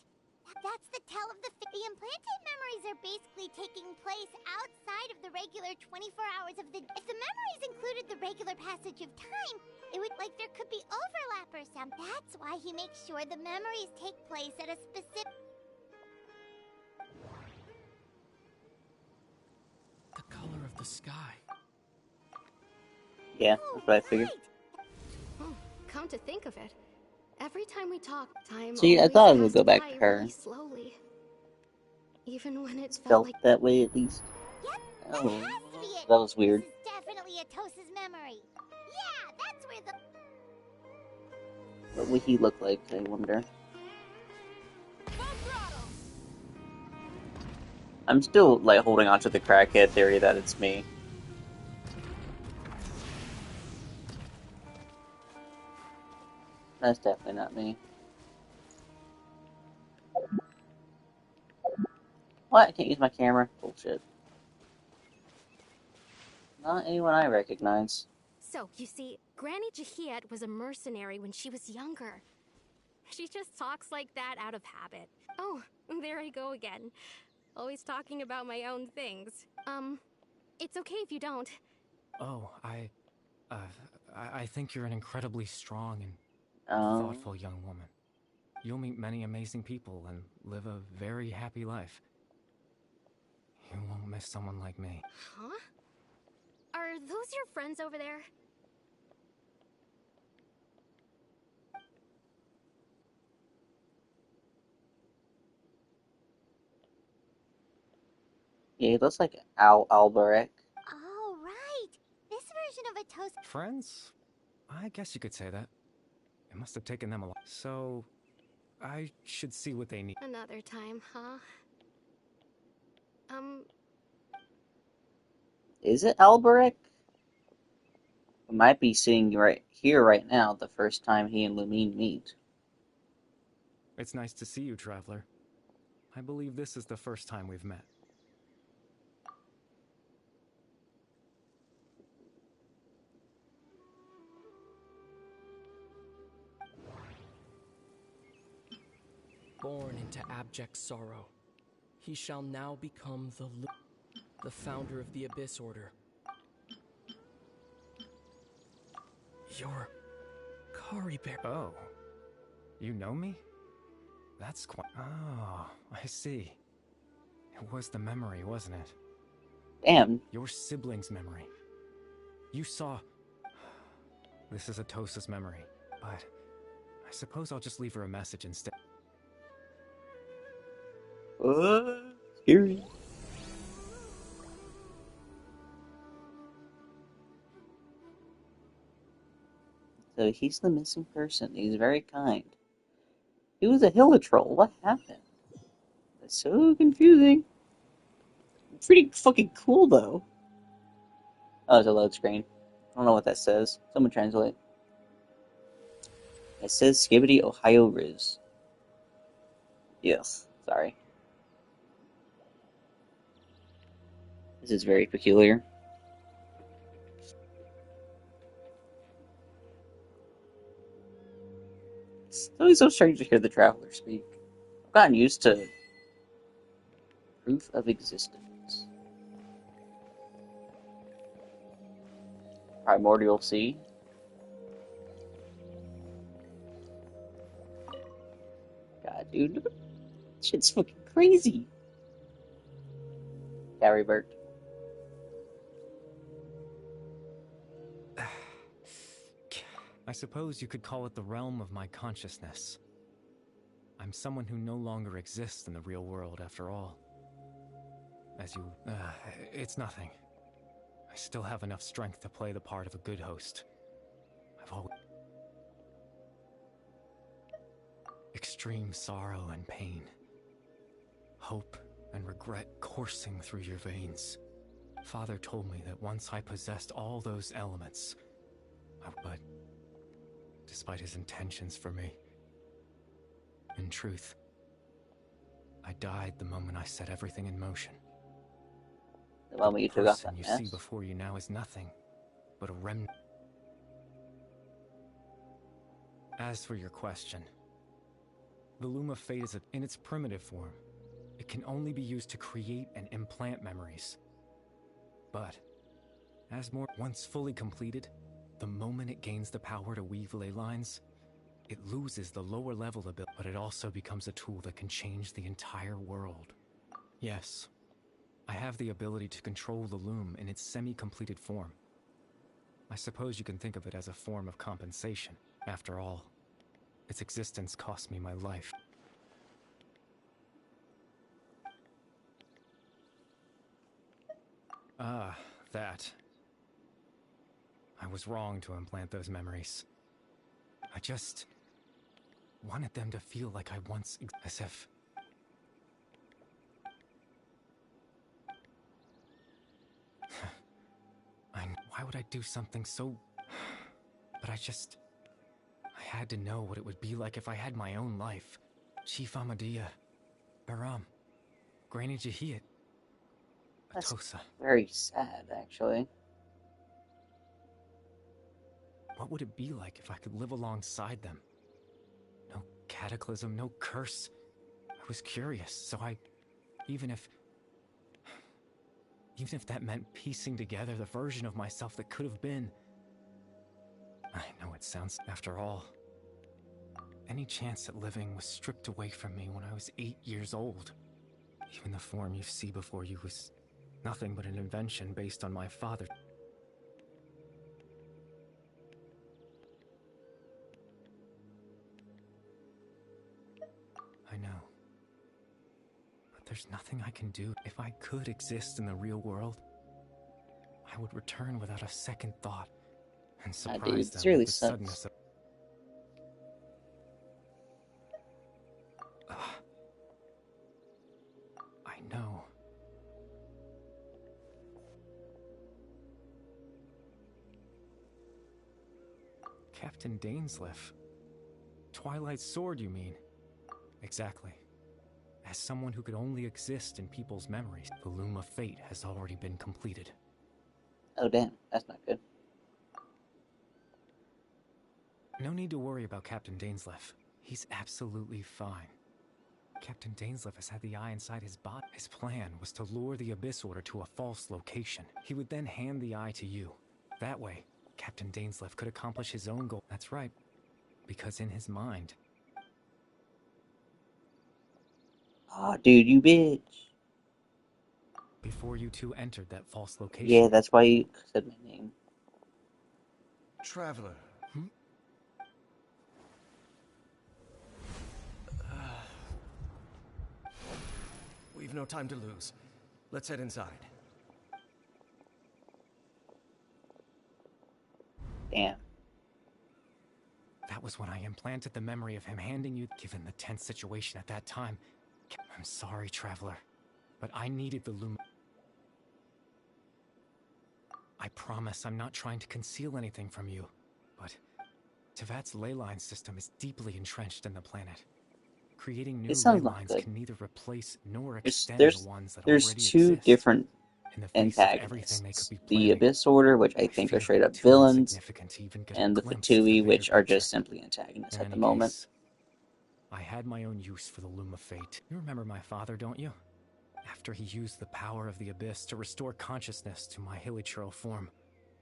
That's the tell of the implanted memories are basically taking place outside of the regular 24 hours of the... If the memories included the regular passage of time, it would like there could be overlap or something. That's why he makes sure the memories take place at a specific... The color of the sky. Yeah, that's what I figured. Come to think of it, every time we talk, time See, I always thought it would passed go back by to her. really slowly. Even when it felt Felt like that way at least. Yep, Oh, that has to be it. that was weird. This is definitely Atos's memory. Yeah, that's where the... What would he look like, I wonder? I'm still, like, holding on to the crackhead theory that it's me. That's definitely not me. What? I can't use my camera? Bullshit. Not anyone I recognize. So, you see, Granny Jahiet was a mercenary when she was younger. She just talks like that out of habit. Oh, there I go again. Always talking about my own things. It's okay if you don't. Oh, I think you're an incredibly strong and thoughtful young woman. You'll meet many amazing people and live a very happy life. You won't miss someone like me. Huh? Are those your friends over there? Yeah, he looks like Alberek. Oh, right! This version of Atos... Friends? I guess you could say that. It must have taken them a lot. So, I should see what they need. Another time, huh? Is it Alberek? He might be sitting right here right now the first time he and Lumine meet. It's nice to see you, Traveler. I believe this is the first time we've met. Born into abject sorrow, he shall now become the founder of the Abyss Order. You're Kari Bear. Oh, you know me? That's quite... Oh, I see. It was the memory, wasn't it? Damn. Your sibling's memory. You saw... This is Atosa's memory, but I suppose I'll just leave her a message instead. Scary. So he's the missing person. He's very kind. He was a Hilitroll. What happened? That's so confusing. Pretty fucking cool, though. Oh, it's a load screen. I don't know what that says. Someone translate. It says Skibbity Ohio Riz. Yes, sorry. This is very peculiar. It's always so strange to hear the Traveler speak. I've gotten used to proof of existence. Primordial Sea. dude. Shit's fucking crazy. Gary Burt. I suppose you could call it the realm of my consciousness. I'm someone who no longer exists in the real world, after all. It's nothing. I still have enough strength to play the part of a good host. I've always... Extreme sorrow and pain. Hope and regret coursing through your veins. Father told me that once I possessed all those elements, but despite his intentions for me, in truth, I died the moment I set everything in motion. The moment you took off that you mask. see before you now is nothing but a remnant. As for your question, the Loom of Fate is in its primitive form. It can only be used to create and implant memories. But, once fully completed, the moment it gains the power to weave ley lines, it loses the lower level ability, but it also becomes a tool that can change the entire world. Yes, I have the ability to control the loom in its semi-completed form. I suppose you can think of it as a form of compensation. After all, its existence cost me my life. That. I was wrong to implant those memories. I just wanted them to feel like I once as if... Why would I do something so... But I had to know what it would be like if I had my own life. Chief Ahmadiyya, Baram, Granny Jahiyat, That's Atosa. very sad, actually. What would it be like if I could live alongside them? No cataclysm, no curse. I was curious, so even if that meant piecing together the version of myself that could have been. I know it sounds... After all, any chance at living was stripped away from me when I was 8 years old. Even the form you see before you was nothing but an invention based on my father. I know. But there's nothing I can do. If I could exist in the real world, I would return without a second thought and surprise them really with the suddenness of... I know. Captain Dainsleif. Twilight's sword, you mean? Exactly. As someone who could only exist in people's memories, the Loom of Fate has already been completed. Oh damn, that's not good. No need to worry about Captain Dainsleif. He's absolutely fine. Captain Dainsleif has had the eye inside his body. His plan was to lure the Abyss Order to a false location. He would then hand the eye to you. That way, Captain Dainsleif could accomplish his own goal. That's right. Because in his mind... Aw, dude, you bitch. Before you two entered that false location... Yeah, that's why you said my name. Traveler. We've no time to lose. Let's head inside. Damn. That was when I implanted the memory of him handing you... Given the tense situation at that time... I'm sorry, Traveler. But I needed the Loom... I promise I'm not trying to conceal anything from you. But... Tevat's ley line system is deeply entrenched in the planet. Creating new ley lines can neither replace nor extend the ones that already exist. There's two different antagonists. The Abyss Order, which I think are straight up villains, and the Fatui, which are just simply antagonists at the moment. I had my own use for the Loom of Fate. You remember my father, don't you? After he used the power of the Abyss to restore consciousness to my hilichurl form.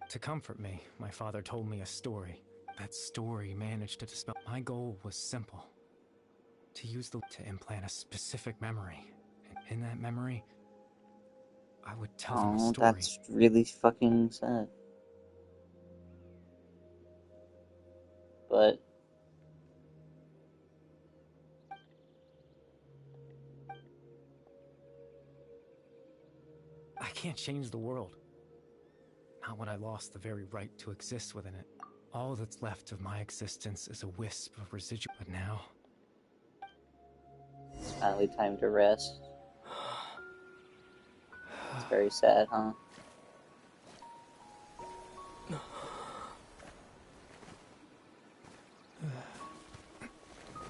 To comfort me, my father told me a story. That story managed to dispel... My goal was simple. to use to implant a specific memory. And in that memory, I would tell them a Oh, story. that's really fucking sad. But I can't change the world. Not when I lost the very right to exist within it. All that's left of my existence is a wisp of residual. But now, it's finally time to rest. It's very sad, huh?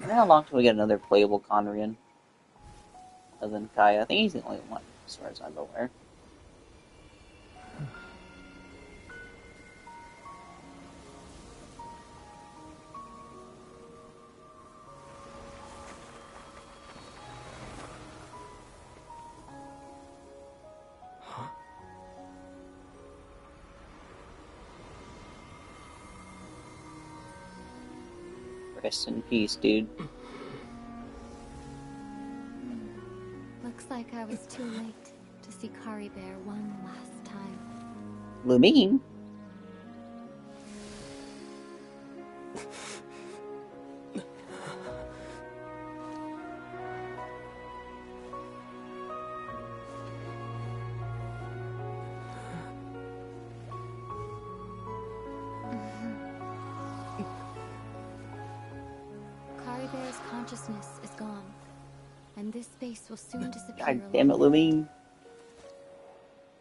I wonder how long till we get another playable Conrian other than Kaya. I think he's the only one, as far as I'm aware. Rest in peace, dude. Looks like I was too late to see Kari Bear one last time. Lumine? Kari Bear's consciousness is gone, and this space will soon disappear. God damn it, Lumine.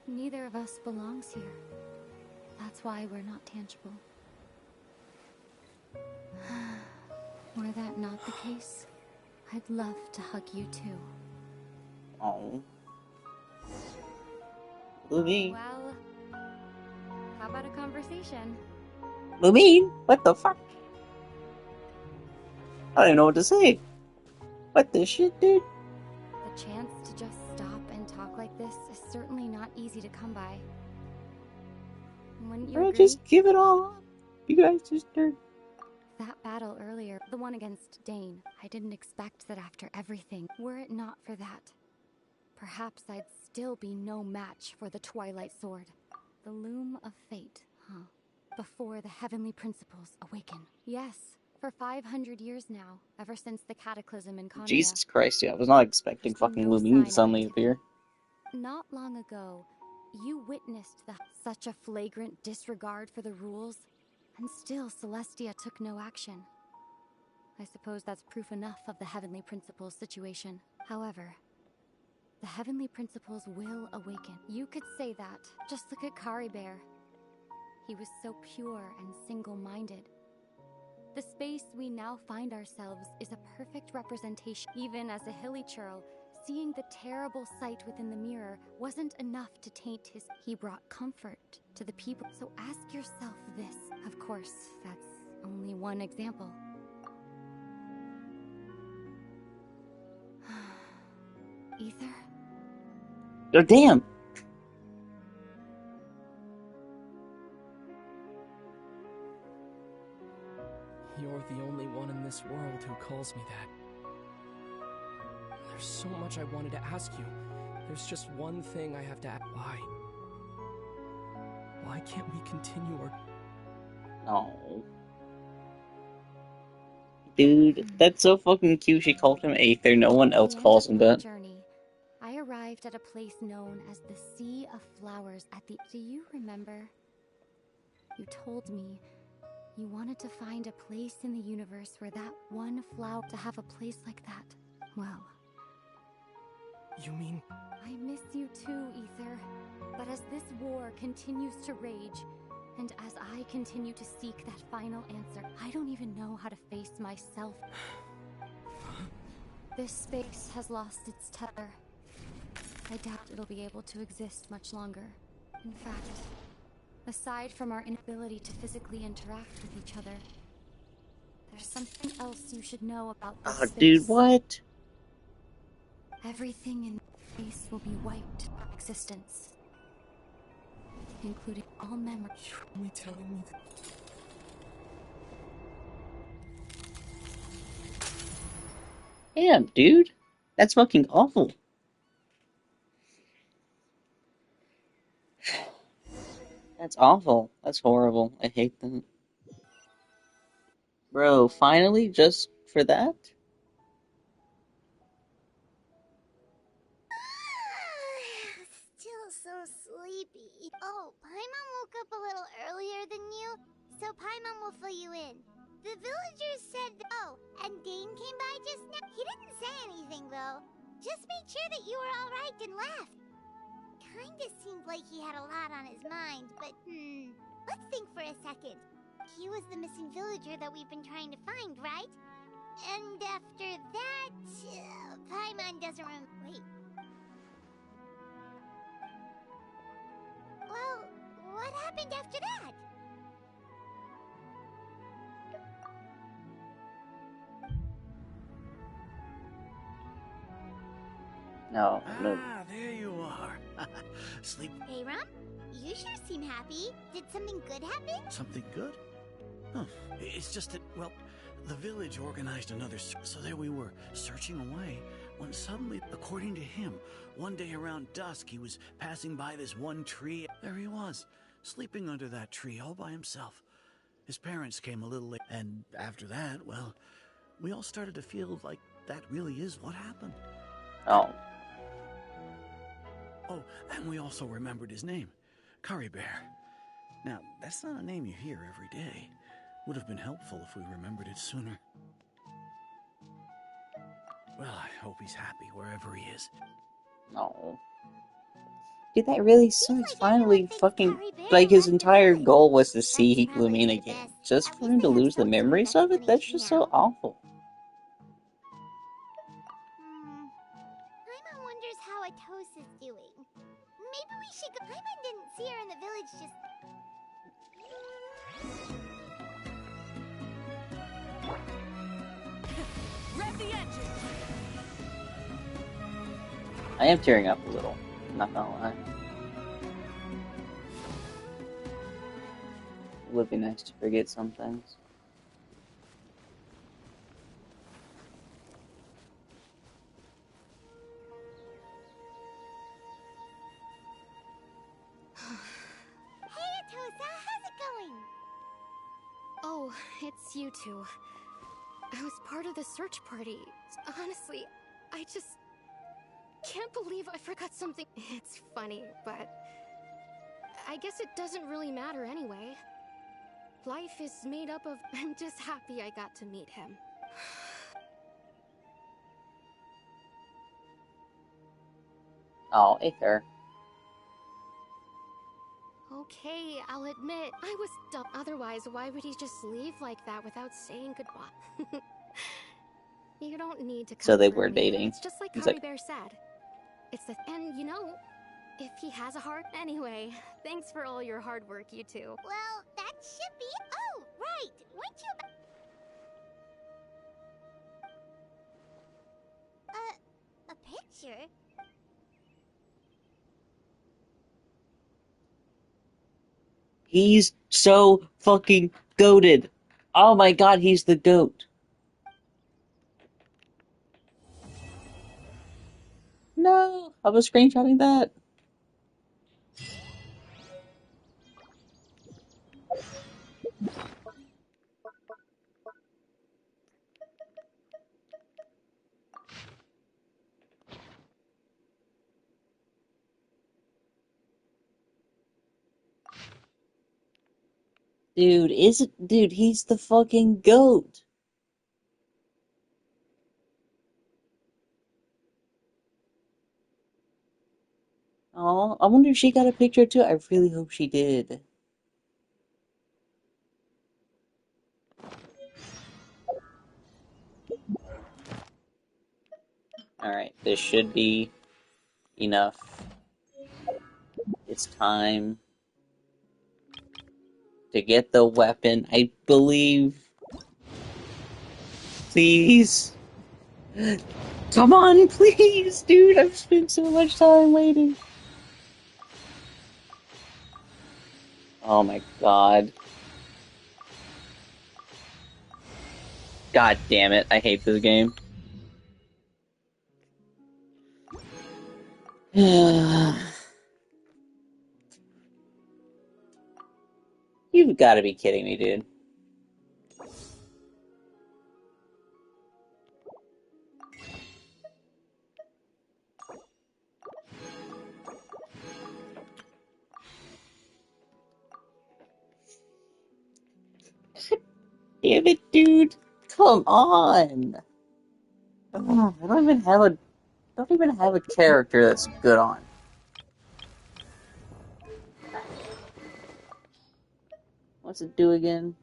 Neither of us belongs here. That's why we're not tangible. Were that not the case, I'd love to hug you too. Oh. Lumine. Well, how about a conversation? Lumine? What the fuck? I don't even know what to say. What the shit, dude? The chance to just stop and talk like this is certainly not easy to come by. Wouldn't you Bro, agree? just give it all up. You guys just are... That battle earlier, the one against Dane, I didn't expect that after everything. Were it not for that, perhaps I'd still be no match for the Twilight Sword. The loom of fate, huh? Before the heavenly principles awaken. Yes, for 500 years now, ever since the cataclysm in Konoha. Jesus Christ, yeah, I was not expecting fucking Lumine to suddenly appear. Not long ago, you witnessed such a flagrant disregard for the rules, and still Celestia took no action. I suppose that's proof enough of the Heavenly Principles situation. However, the Heavenly Principles will awaken. You could say that. Just look at Kari Bear. He was so pure and single-minded. The space we now find ourselves is a perfect representation. Even as a hilly churl, seeing the terrible sight within the mirror wasn't enough to taint his... He brought comfort to the people. So ask yourself this. Of course, that's only one example. Ether? Oh, damn! You're the only one in this world who calls me that. There's so much I wanted to ask you. There's just one thing I have to ask. Why? Why can't we continue our... No. Dude, that's so fucking cute. She called him Aether. No one else calls him that. Journey, I arrived at a place known as the Sea of Flowers at the... Do you remember? You told me you wanted to find a place in the universe where that one flower... To have a place like that. Well... You mean... I miss you too, Ether. But as this war continues to rage, and as I continue to seek that final answer, I don't even know how to face myself. This space has lost its tether. I doubt it'll be able to exist much longer. In fact, aside from our inability to physically interact with each other, there's something else you should know about this space. Dude, what? Everything in space will be wiped from existence, including all memories. You're only telling me that... Damn, dude. That's fucking awful. That's awful. That's horrible. I hate that. Bro, finally? Just for that? Still so sleepy. Oh, Paimon woke up a little earlier than you, so Paimon will fill you in. The villagers said oh, and Dane came by just now. He didn't say anything, though. Just made sure that you were alright and left. Kinda seemed like he had a lot on his mind, but let's think for a second. He was the missing villager that we've been trying to find, right? And after that, Paimon doesn't wait. Well, what happened after that? No, no. Ah, there you are. Sleep. Hey, Ram? You sure seem happy. Did something good happen? Something good? Oh, it's just that, well, the village organized another so there we were, searching away, when suddenly, according to him, one day around dusk he was passing by this one tree. There he was, sleeping under that tree all by himself. His parents came a little late, and after that, well, we all started to feel like that really is what happened. Oh. Oh, and we also remembered his name, Curry Bear. Now, that's not a name you hear every day. Would have been helpful if we remembered it sooner. Well, I hope he's happy wherever he is. No. Dude, that really sucks. Finally, fucking, like, his entire goal was to see Lumine again. Just for him to lose the memories of it? That's just so awful. Paimon wonders how Atos is doing. Maybe we should go. Paimon didn't see her in the village just... Rev the engine! I am tearing up a little. I'm not gonna lie. It would be nice to forget some things. Hey, Atosa, how's it going? Oh, it's you two. I was part of the search party. Honestly, I just can't believe I forgot something. It's funny, but I guess it doesn't really matter anyway. Life is made up of... I'm just happy I got to meet him. Oh, Aether. Okay, I'll admit, I was dumb. Otherwise, why would he just leave like that without saying goodbye? You don't need to come So they for were me. dating. It's just like He's Curry like, Bear said. It's the... And you know, if he has a heart... Anyway, thanks for all your hard work, you two. Well, that should be... Oh, right. Weren't you... A picture? he's so fucking goated. Oh my god, he's the goat. No, I was screenshotting that. Dude, dude, he's the fucking goat. Oh, I wonder if she got a picture too. I really hope she did. Alright, this should be enough. It's time to get the weapon, I believe. Please. Come on, please, dude. I've spent so much time waiting. Oh my god. God damn it. I hate this game. You've got to be kidding me, dude. Damn it, dude! Come on! Ugh, I don't even have a character that's good on. What's it do again?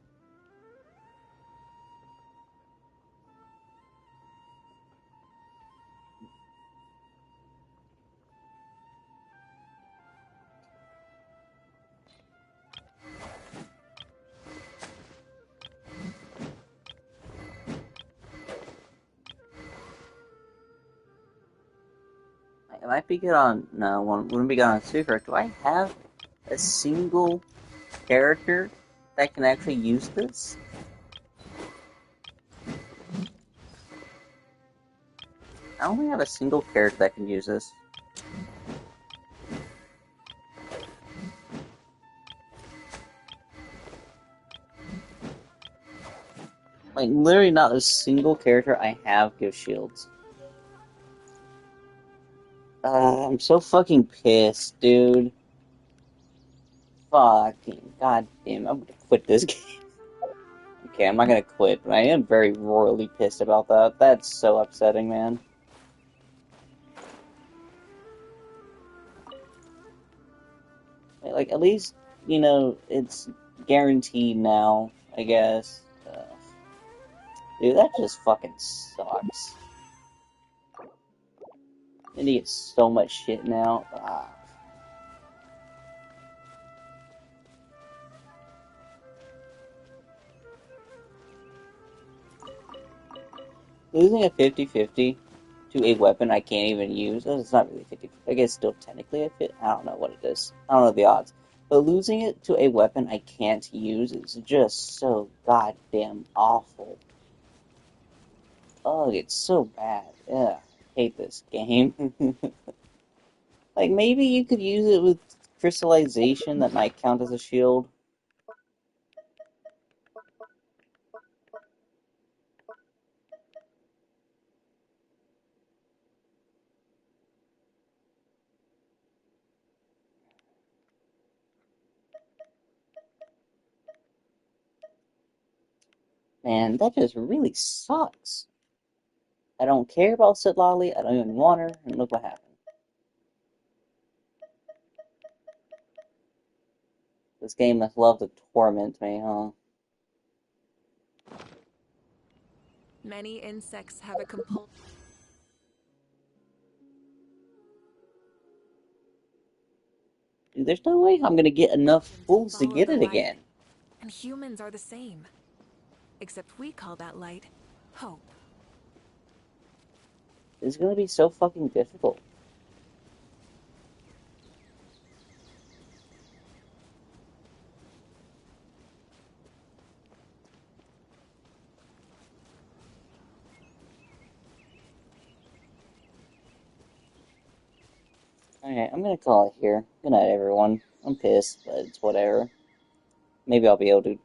It might be good on... No, wouldn't be good on Super. Do I have a single character that can actually use this? I only have a single character that can use this. Like, literally not a single character I have gives shields. I'm so fucking pissed, dude. Fucking goddamn, I'm gonna quit this game. Okay, I'm not gonna quit, but I am very royally pissed about that. That's so upsetting, man. Like, at least, you know, it's guaranteed now, I guess. Dude, that just fucking sucks. And he gets so much shit now. Losing a 50-50 to a weapon I can't even use. It's not really 50. I guess still technically a fit. I don't know what it is. I don't know the odds. But losing it to a weapon I can't use is just so goddamn awful. Oh, it's so bad. Ugh, I hate this game. Like, maybe you could use it with crystallization that might count as a shield. Man, that just really sucks. I don't care about Sitlali, I don't even want her, and look what happened. This game must love to torment me, huh? Many insects have a compulsion. Dude, there's no way I'm gonna get enough fools to get it again. And humans are the same. Except we call that light hope. It's gonna be so fucking difficult. Alright, I'm gonna call it here. Good night, everyone. I'm pissed, but it's whatever. Maybe I'll be able to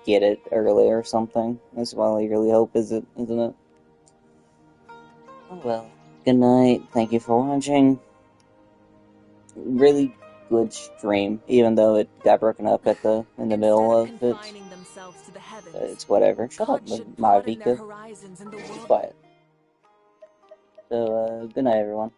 get it early or something. That's what I really hope, isn't it? Oh well. Good night. Thank you for watching. Really good stream, even though it got broken up in the middle of it. But it's whatever. Shut up, Maravika. Be quiet. So, good night, everyone.